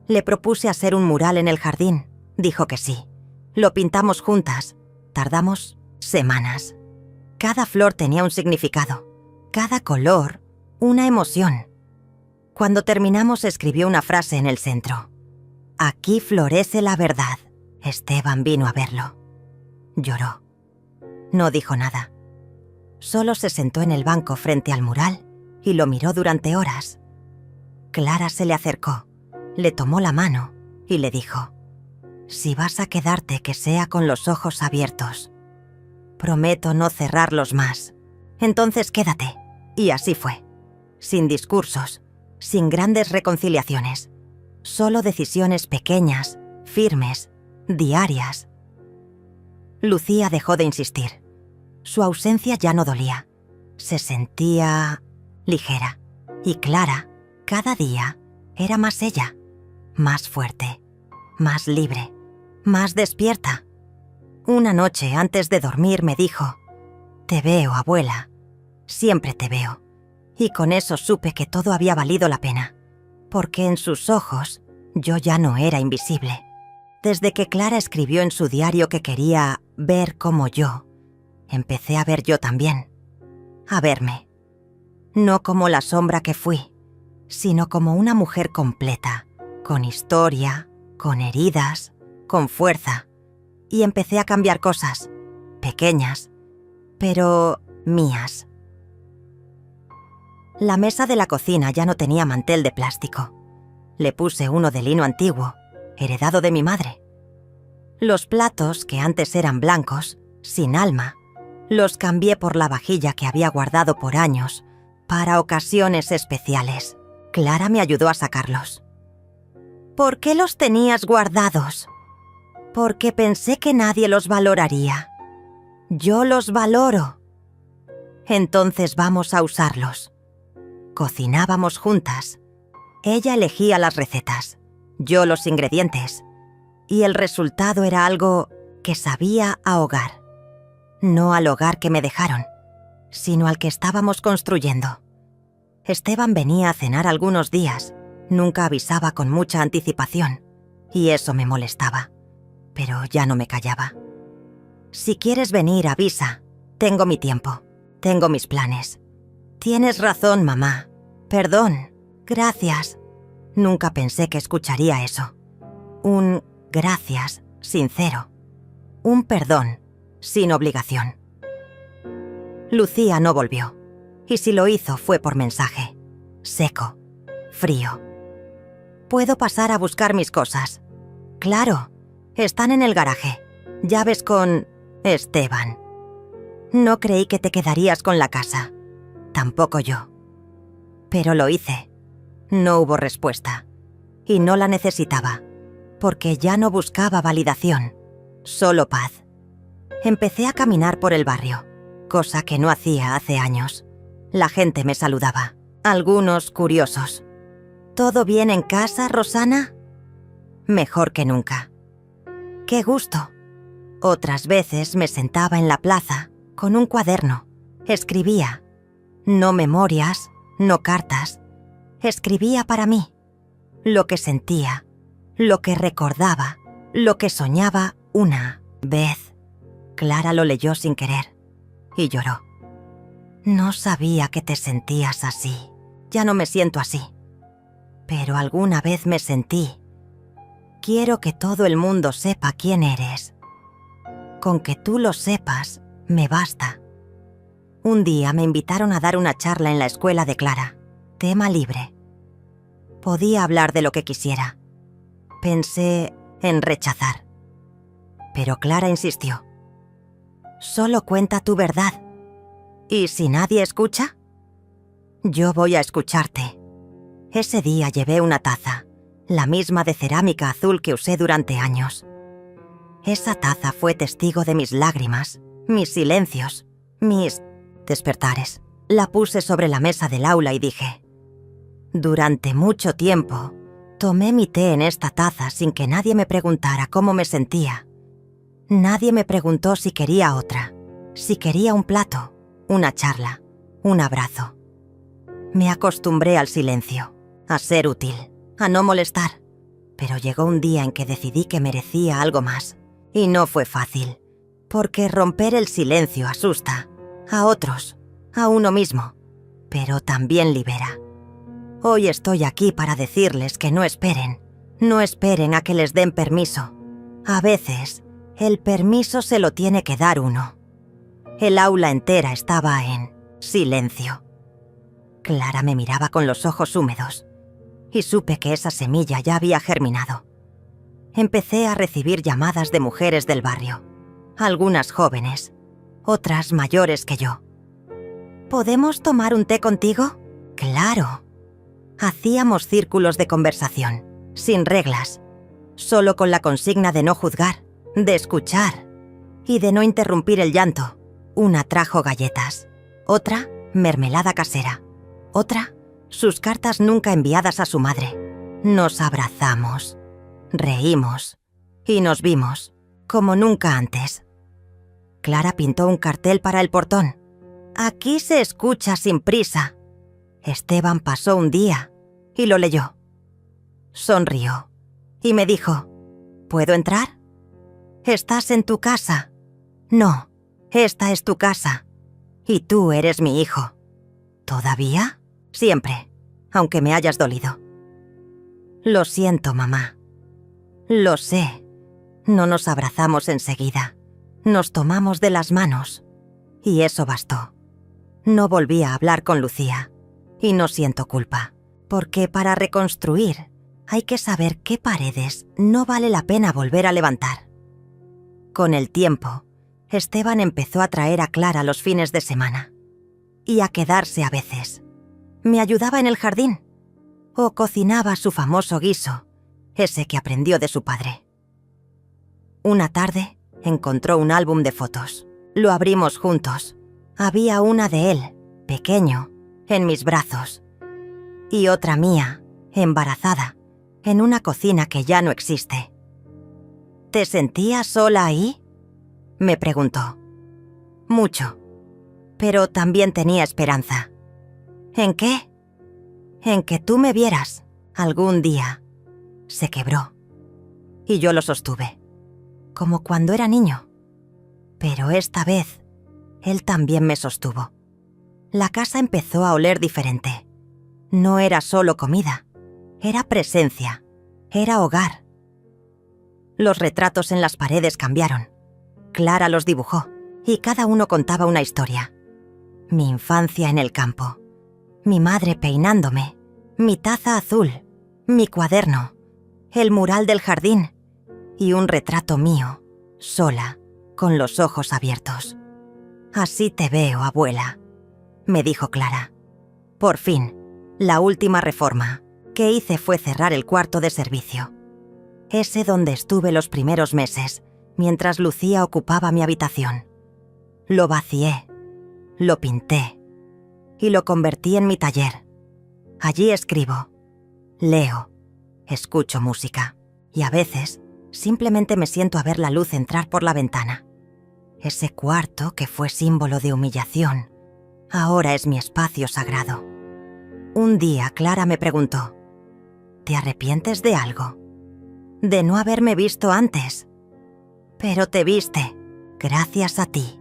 Le propuse hacer un mural en el jardín, dijo que sí. Lo pintamos juntas. Tardamos semanas. Cada flor tenía un significado, cada color una emoción. Cuando terminamos escribió una frase en el centro: «Aquí florece la verdad». Esteban vino a verlo. Lloró. No dijo nada. Solo se sentó en el banco frente al mural y lo miró durante horas. Clara se le acercó, le tomó la mano y le dijo: «Si vas a quedarte, que sea con los ojos abiertos. Prometo no cerrarlos más. Entonces quédate». Y así fue. Sin discursos, sin grandes reconciliaciones. Solo decisiones pequeñas, firmes, diarias. Lucía dejó de insistir. Su ausencia ya no dolía. Se sentía ligera. Y Clara, cada día, era más ella. Más fuerte. Más libre. Más despierta. Una noche, antes de dormir, me dijo: «Te veo, abuela. Siempre te veo». Y con eso supe que todo había valido la pena, porque en sus ojos yo ya no era invisible. Desde que Clara escribió en su diario que quería ver como yo, empecé a ver yo también. A verme. No como la sombra que fui, sino como una mujer completa, con historia, con heridas, con fuerza. Y empecé a cambiar cosas, pequeñas, pero mías. La mesa de la cocina ya no tenía mantel de plástico. Le puse uno de lino antiguo, heredado de mi madre. Los platos, que antes eran blancos, sin alma, Los cambié por la vajilla que había guardado por años para ocasiones especiales. Clara me ayudó a sacarlos. ¿Por qué los tenías guardados? Porque pensé que nadie los valoraría. Yo los valoro. Entonces vamos a usarlos. Cocinábamos juntas. Ella elegía las recetas, yo los ingredientes, y el resultado era algo que sabía a hogar. No al hogar que me dejaron, sino al que estábamos construyendo. Esteban venía a cenar algunos días, nunca avisaba con mucha anticipación, y eso me molestaba, pero ya no me callaba. Si quieres venir, avisa. Tengo mi tiempo, tengo mis planes. Tienes razón, mamá. Perdón. Gracias. Nunca pensé que escucharía eso. Un gracias sincero. Un perdón sin obligación. Lucía no volvió. Y si lo hizo fue por mensaje. Seco. Frío. ¿Puedo pasar a buscar mis cosas? Claro. Están en el garaje. Llaves con Esteban. No creí que te quedarías con la casa. Tampoco yo. Pero lo hice. No hubo respuesta. Y no la necesitaba, porque ya no buscaba validación, solo paz. Empecé a caminar por el barrio, cosa que no hacía hace años. La gente me saludaba, algunos curiosos. ¿Todo bien en casa, Rosana? Mejor que nunca. ¡Qué gusto! Otras veces me sentaba en la plaza, con un cuaderno. Escribía. No memorias, no cartas. Escribía para mí. Lo que sentía, lo que recordaba, lo que soñaba una vez. Clara lo leyó sin querer y lloró. No sabía que te sentías así. Ya no me siento así. Pero alguna vez me sentí. Quiero que todo el mundo sepa quién eres. Con que tú lo sepas, me basta. Un día me invitaron a dar una charla en la escuela de Clara. Tema libre. Podía hablar de lo que quisiera. Pensé en rechazar. Pero Clara insistió. Solo cuenta tu verdad. ¿Y si nadie escucha? Yo voy a escucharte. Ese día llevé una taza, la misma de cerámica azul que usé durante años. Esa taza fue testigo de mis lágrimas, mis silencios, mis despertares. La puse sobre la mesa del aula y dije: durante mucho tiempo, tomé mi té en esta taza sin que nadie me preguntara cómo me sentía. Nadie me preguntó si quería otra, si quería un plato, una charla, un abrazo. Me acostumbré al silencio, a ser útil, a no molestar. Pero llegó un día en que decidí que merecía algo más. Y no fue fácil, porque romper el silencio asusta a otros, a uno mismo, pero también libera. Hoy estoy aquí para decirles que no esperen a que les den permiso. A veces, el permiso se lo tiene que dar uno. El aula entera estaba en silencio. Clara me miraba con los ojos húmedos y supe que esa semilla ya había germinado. Empecé a recibir llamadas de mujeres del barrio, algunas jóvenes, otras mayores que yo. ¿Podemos tomar un té contigo? Claro. Hacíamos círculos de conversación, sin reglas, solo con la consigna de no juzgar, de escuchar y de no interrumpir el llanto. Una trajo galletas, otra mermelada casera, otra sus cartas nunca enviadas a su madre. Nos abrazamos, reímos y nos vimos como nunca antes. Clara pintó un cartel para el portón. Aquí se escucha sin prisa. Esteban pasó un día y lo leyó. Sonrió y me dijo: ¿puedo entrar? ¿Estás en tu casa? No, esta es tu casa. Y tú eres mi hijo. ¿Todavía? Siempre, aunque me hayas dolido. Lo siento, mamá. Lo sé. No nos abrazamos enseguida. Nos tomamos de las manos. Y eso bastó. No volví a hablar con Lucía. Y no siento culpa. Porque para reconstruir hay que saber qué paredes no vale la pena volver a levantar. Con el tiempo, Esteban empezó a traer a Clara los fines de semana y a quedarse a veces. Me ayudaba en el jardín o cocinaba su famoso guiso, ese que aprendió de su padre. Una tarde encontró un álbum de fotos. Lo abrimos juntos. Había una de él, pequeño, en mis brazos, y otra mía, embarazada, en una cocina que ya no existe. ¿Te sentías sola ahí?, me preguntó. Mucho, pero también tenía esperanza. ¿En qué? En que tú me vieras algún día. Se quebró, y yo lo sostuve, como cuando era niño. Pero esta vez, él también me sostuvo. La casa empezó a oler diferente. No era solo comida, era presencia, era hogar. Los retratos en las paredes cambiaron. Clara los dibujó, y cada uno contaba una historia. Mi infancia en el campo, mi madre peinándome, mi taza azul, mi cuaderno, el mural del jardín y un retrato mío, sola, con los ojos abiertos. Así te veo, abuela, me dijo Clara. Por fin, la última reforma que hice fue cerrar el cuarto de servicio. Ese donde estuve los primeros meses, mientras Lucía ocupaba mi habitación. Lo vacié, lo pinté y lo convertí en mi taller. Allí escribo, leo, escucho música y a veces simplemente me siento a ver la luz entrar por la ventana. Ese cuarto que fue símbolo de humillación, ahora es mi espacio sagrado. Un día Clara me preguntó, ¿te arrepientes de algo? De no haberme visto antes. Pero te viste, gracias a ti.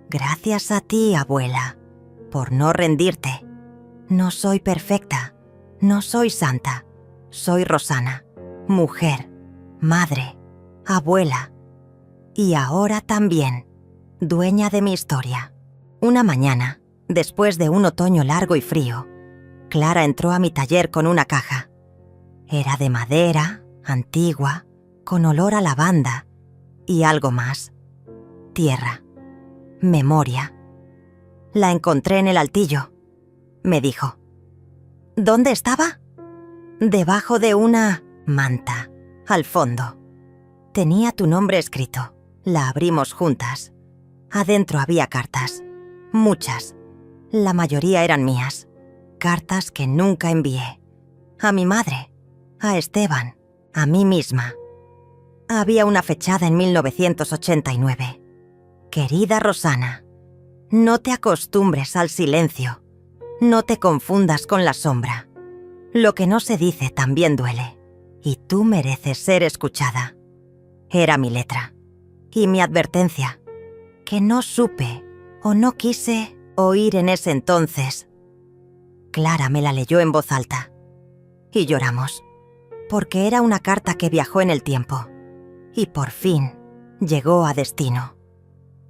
Gracias a ti, abuela, por no rendirte. No soy perfecta, no soy santa. Soy Rosana, mujer, madre, abuela. Y ahora también, dueña de mi historia. Una mañana, después de un otoño largo y frío, Clara entró a mi taller con una caja. Era de madera, antigua, con olor a lavanda y algo más. Tierra. Memoria. La encontré en el altillo, me dijo. ¿Dónde estaba? Debajo de una manta, al fondo. Tenía tu nombre escrito. La abrimos juntas. Adentro había cartas. Muchas. La mayoría eran mías. Cartas que nunca envié. A mi madre, a Esteban, a mí misma. Había una fechada en 1989. Querida Rosana, no te acostumbres al silencio. No te confundas con la sombra. Lo que no se dice también duele, y tú mereces ser escuchada. Era mi letra, y mi advertencia, que no supe o no quise oír en ese entonces. Clara me la leyó en voz alta, y lloramos, porque era una carta que viajó en el tiempo, y por fin llegó a destino.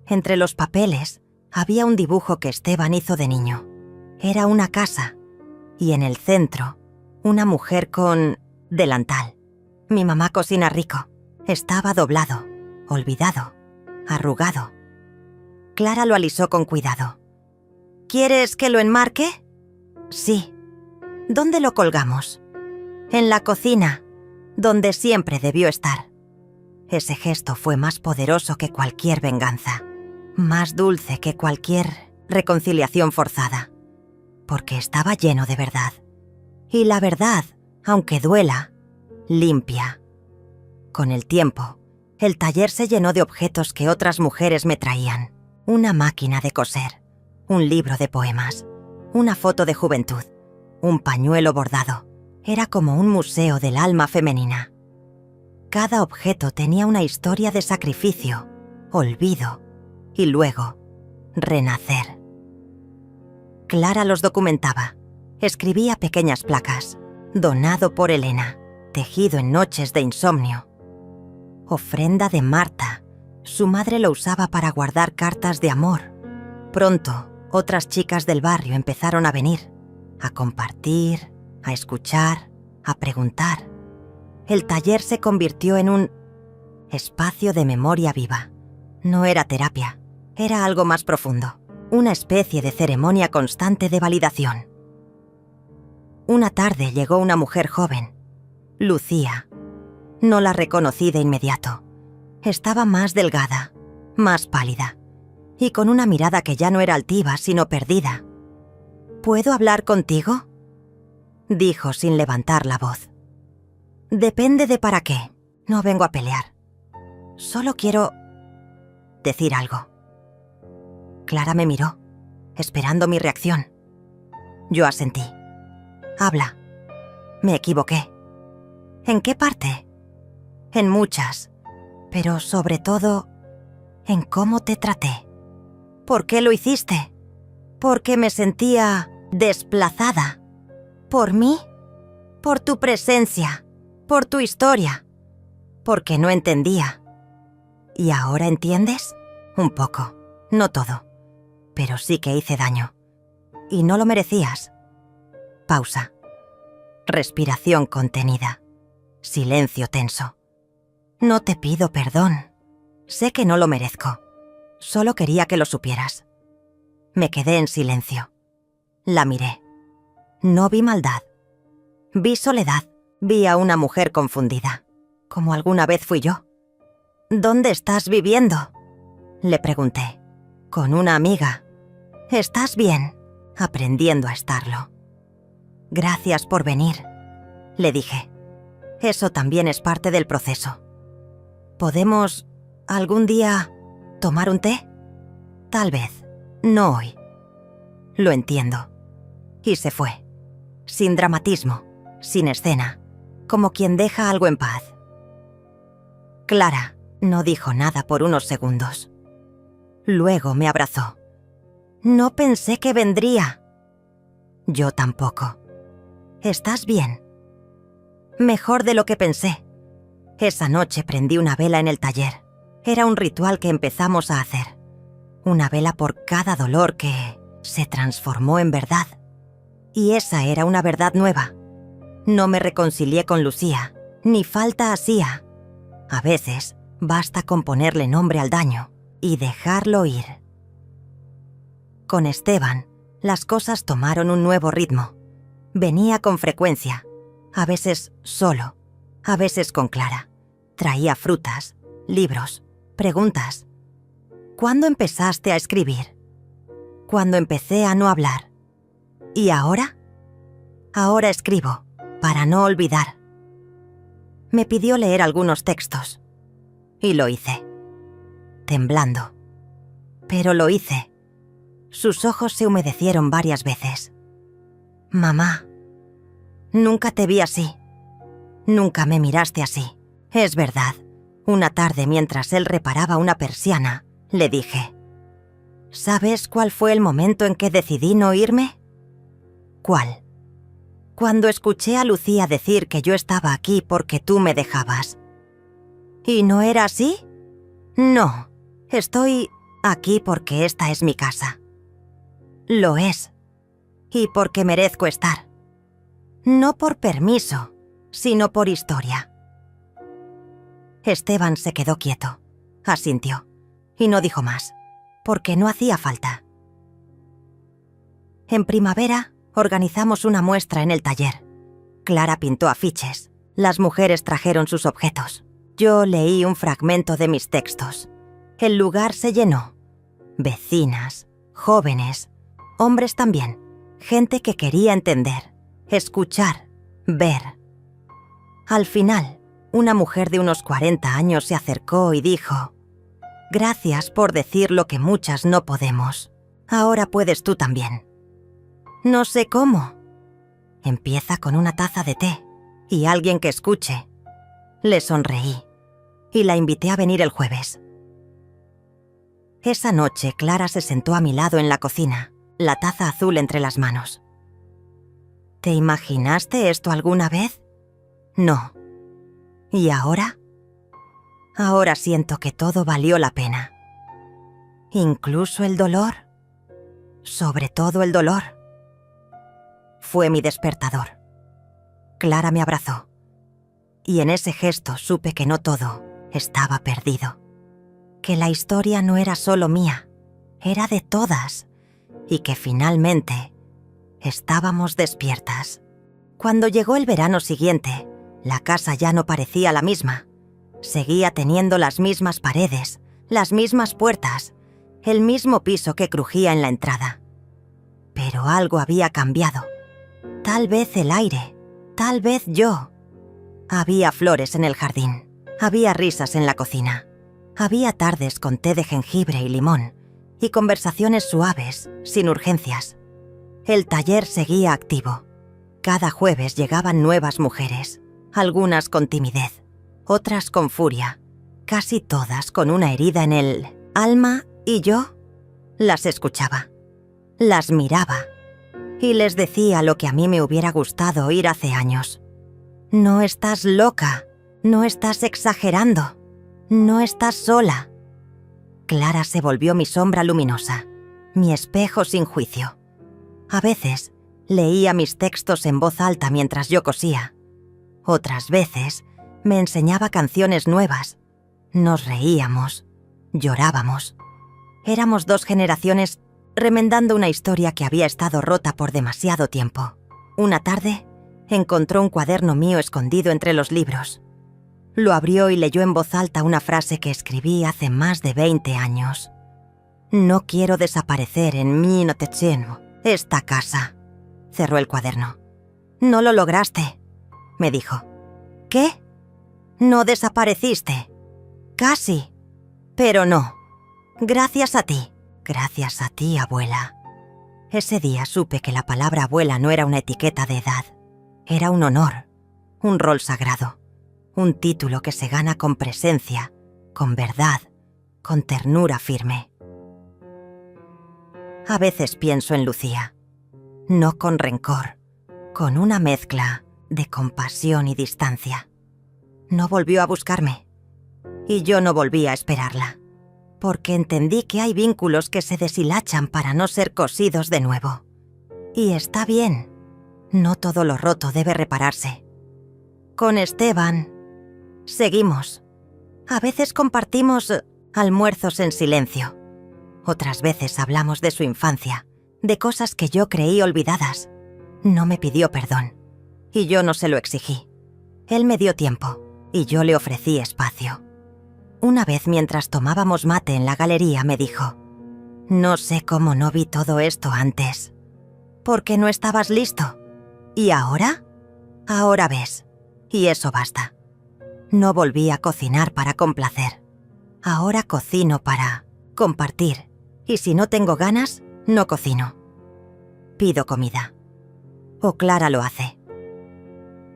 Entre los papeles había un dibujo que Esteban hizo de niño. Era una casa, y en el centro, una mujer con delantal. Mi mamá cocina rico. Estaba doblado, olvidado, arrugado. Clara lo alisó con cuidado. ¿Quieres que lo enmarque? Sí. ¿Dónde lo colgamos? En la cocina, donde siempre debió estar. Ese gesto fue más poderoso que cualquier venganza, más dulce que cualquier reconciliación forzada, porque estaba lleno de verdad. Y la verdad, aunque duela, limpia. Con el tiempo, el taller se llenó de objetos que otras mujeres me traían. Una máquina de coser, un libro de poemas, una foto de juventud, un pañuelo bordado. Era como un museo del alma femenina. Cada objeto tenía una historia de sacrificio, olvido y luego renacer. Clara los documentaba. Escribía pequeñas placas. Donado por Elena, tejido en noches de insomnio. Ofrenda de Marta. Su madre lo usaba para guardar cartas de amor. Pronto, otras chicas del barrio empezaron a venir, a compartir, a escuchar, a preguntar. El taller se convirtió en un espacio de memoria viva. No era terapia, era algo más profundo, una especie de ceremonia constante de validación. Una tarde llegó una mujer joven, Lucía. No la reconocí de inmediato. Estaba más delgada, más pálida, y con una mirada que ya no era altiva, sino perdida. ¿Puedo hablar contigo?, dijo sin levantar la voz. Depende de para qué. No vengo a pelear. Solo quiero decir algo. Clara me miró, esperando mi reacción. Yo asentí. Habla. Me equivoqué. ¿En qué parte? En muchas, pero sobre todo en cómo te traté. ¿Por qué lo hiciste? Porque me sentía desplazada. ¿Por mí? Por tu presencia, por tu historia. Porque no entendía. ¿Y ahora entiendes? Un poco, no todo. Pero sí que hice daño. Y no lo merecías. Pausa. Respiración contenida. Silencio tenso. No te pido perdón. Sé que no lo merezco. Solo quería que lo supieras. Me quedé en silencio. La miré. No vi maldad. Vi soledad. Vi a una mujer confundida, como alguna vez fui yo. ¿Dónde estás viviendo?, le pregunté. Con una amiga. ¿Estás bien? Aprendiendo a estarlo. Gracias por venir, le dije. Eso también es parte del proceso. ¿Podemos algún día tomar un té? Tal vez, no hoy. Lo entiendo. Y se fue. Sin dramatismo, sin escena, como quien deja algo en paz. Clara no dijo nada por unos segundos. Luego me abrazó. No pensé que vendría. Yo tampoco. ¿Estás bien? Mejor de lo que pensé. Esa noche prendí una vela en el taller. Era un ritual que empezamos a hacer. Una vela por cada dolor que se transformó en verdad. Y esa era una verdad nueva. No me reconcilié con Lucía, ni falta hacía. A veces basta con ponerle nombre al daño y dejarlo ir. Con Esteban, las cosas tomaron un nuevo ritmo. Venía con frecuencia, a veces solo, a veces con Clara. Traía frutas, libros, preguntas. ¿Cuándo empezaste a escribir? Cuando empecé a no hablar. ¿Y ahora? Ahora escribo, para no olvidar. Me pidió leer algunos textos. Y lo hice. Temblando. Pero lo hice. Sus ojos se humedecieron varias veces. Mamá, nunca te vi así. Nunca me miraste así. Es verdad. Una tarde mientras él reparaba una persiana, le dije: ¿sabes cuál fue el momento en que decidí no irme? ¿Cuál? Cuando escuché a Lucía decir que yo estaba aquí porque tú me dejabas. ¿Y no era así? No, estoy aquí porque esta es mi casa. Lo es. Y porque merezco estar. No por permiso, sino por historia. Esteban se quedó quieto, asintió, y no dijo más, porque no hacía falta. En primavera organizamos una muestra en el taller. Clara pintó afiches, las mujeres trajeron sus objetos. Yo leí un fragmento de mis textos. El lugar se llenó. Vecinas, jóvenes, hombres también, gente que quería entender, escuchar, ver. Al final, una mujer de unos 40 años se acercó y dijo: gracias por decir lo que muchas no podemos. Ahora puedes tú también. No sé cómo. Empieza con una taza de té y alguien que escuche. Le sonreí y la invité a venir el jueves. Esa noche Clara se sentó a mi lado en la cocina, la taza azul entre las manos. ¿Te imaginaste esto alguna vez? No. ¿Y ahora? Ahora siento que todo valió la pena. ¿Incluso el dolor? Sobre todo el dolor. Fue mi despertador. Clara me abrazó. Y en ese gesto supe que no todo estaba perdido. que la historia no era solo mía, era de todas, y que finalmente estábamos despiertas. Cuando llegó el verano siguiente, la casa ya no parecía la misma. Seguía teniendo las mismas paredes, las mismas puertas, el mismo piso que crujía en la entrada. Pero algo había cambiado. Tal vez el aire, tal vez yo. Había flores en el jardín, había risas en la cocina, había tardes con té de jengibre y limón, y conversaciones suaves, sin urgencias. El taller seguía activo. Cada jueves llegaban nuevas mujeres, algunas con timidez, otras con furia, casi todas con una herida en el alma, y yo las escuchaba, las miraba y les decía lo que a mí me hubiera gustado oír hace años. No estás loca, no estás exagerando, no estás sola. Clara se volvió mi sombra luminosa, mi espejo sin juicio. A veces leía mis textos en voz alta mientras yo cosía. Otras veces me enseñaba canciones nuevas. Nos reíamos, llorábamos. Éramos dos generaciones remendando una historia que había estado rota por demasiado tiempo. Una tarde, encontró un cuaderno mío escondido entre los libros. Lo abrió y leyó en voz alta una frase que escribí hace más de 20 años. No quiero desaparecer en mi Notecheno, esta casa. Cerró el cuaderno. No lo lograste, me dijo. ¿Qué? No desapareciste. Casi. Pero no. Gracias a ti, abuela. Ese día supe que la palabra abuela no era una etiqueta de edad. Era un honor, un rol sagrado, un título que se gana con presencia, con verdad, con ternura firme. A veces pienso en Lucía, no con rencor, con una mezcla de compasión y distancia. No volvió a buscarme, y yo no volví a esperarla, porque entendí que hay vínculos que se deshilachan para no ser cosidos de nuevo. Y está bien, no todo lo roto debe repararse. Con Esteban, seguimos. A veces compartimos almuerzos en silencio. Otras veces hablamos de su infancia, de cosas que yo creí olvidadas. No me pidió perdón, y yo no se lo exigí. Él me dio tiempo, y yo le ofrecí espacio. Una vez mientras tomábamos mate en la galería me dijo: «No sé cómo no vi todo esto antes. Porque no estabas listo. ¿Y ahora? Ahora ves. Y eso basta». No volví a cocinar para complacer. Ahora cocino para compartir. Y si no tengo ganas, no cocino. Pido comida. O Clara lo hace.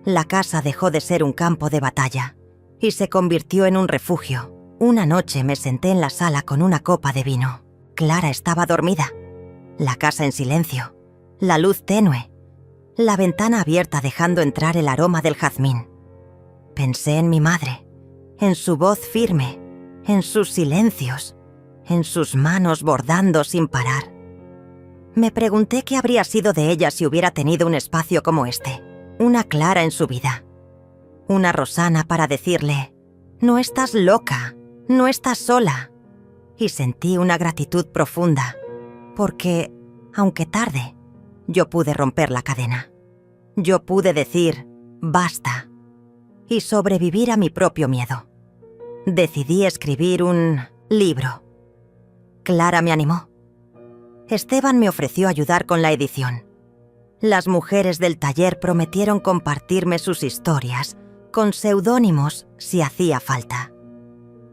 La casa dejó de ser un campo de batalla y se convirtió en un refugio. Una noche me senté en la sala con una copa de vino. Clara estaba dormida. La casa en silencio. La luz tenue. La ventana abierta dejando entrar el aroma del jazmín. Pensé en mi madre, en su voz firme, en sus silencios, en sus manos bordando sin parar. Me pregunté qué habría sido de ella si hubiera tenido un espacio como este, una Clara en su vida. Una Rosana para decirle: «No estás loca, no estás sola». Y sentí una gratitud profunda, porque, aunque tarde, yo pude romper la cadena. Yo pude decir «basta» y sobrevivir a mi propio miedo. Decidí escribir un libro. Clara me animó. Esteban me ofreció ayudar con la edición. Las mujeres del taller prometieron compartirme sus historias, con seudónimos si hacía falta.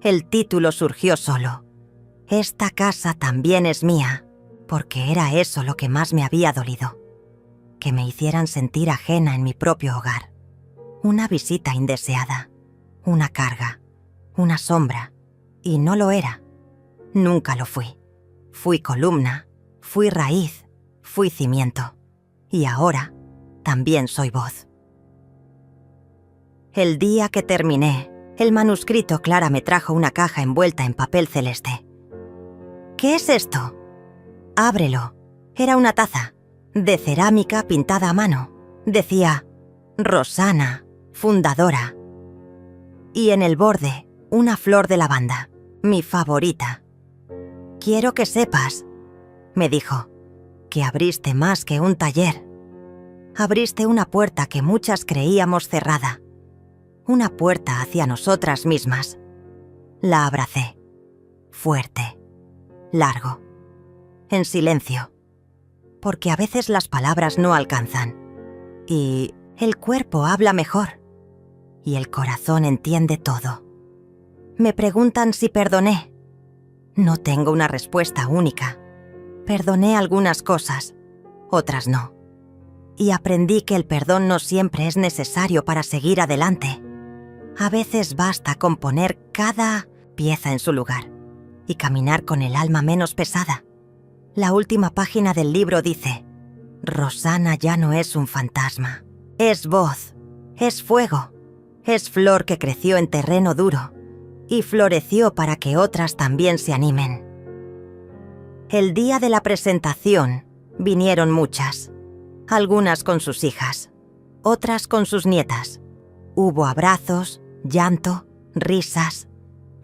El título surgió solo. Esta casa también es mía, porque era eso lo que más me había dolido. Que me hicieran sentir ajena en mi propio hogar. Una visita indeseada, una carga, una sombra, y no lo era. Nunca lo fui. Fui columna, fui raíz, fui cimiento. Y ahora también soy voz. El día que terminé el manuscrito, Clara me trajo una caja envuelta en papel celeste. «¿Qué es esto?» «Ábrelo». Era una taza, de cerámica pintada a mano. Decía: «Rosana, fundadora». Y en el borde, una flor de lavanda. mi favorita. Quiero que sepas, me dijo, que abriste más que un taller. Abriste una puerta que muchas creíamos cerrada. Una puerta hacia nosotras mismas. La abracé. Fuerte. Largo. En silencio. Porque a veces las palabras no alcanzan. Y el cuerpo habla mejor. Y el corazón entiende todo. Me preguntan si perdoné. No tengo una respuesta única. Perdoné algunas cosas, otras no. Y aprendí que el perdón no siempre es necesario para seguir adelante. A veces basta con poner cada pieza en su lugar y caminar con el alma menos pesada. La última página del libro dice: Rosana ya no es un fantasma. Es voz, es fuego, es flor que creció en terreno duro y floreció para que otras también se animen. El día de la presentación vinieron muchas, algunas con sus hijas, otras con sus nietas. Hubo abrazos, llanto, risas,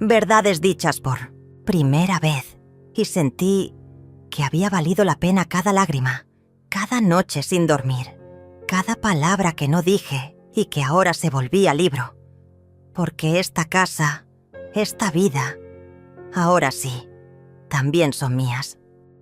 verdades dichas por primera vez, y sentí que había valido la pena cada lágrima, cada noche sin dormir, cada palabra que no dije y que ahora se volvía libro. Porque esta casa, esta vida, ahora sí, también son mías.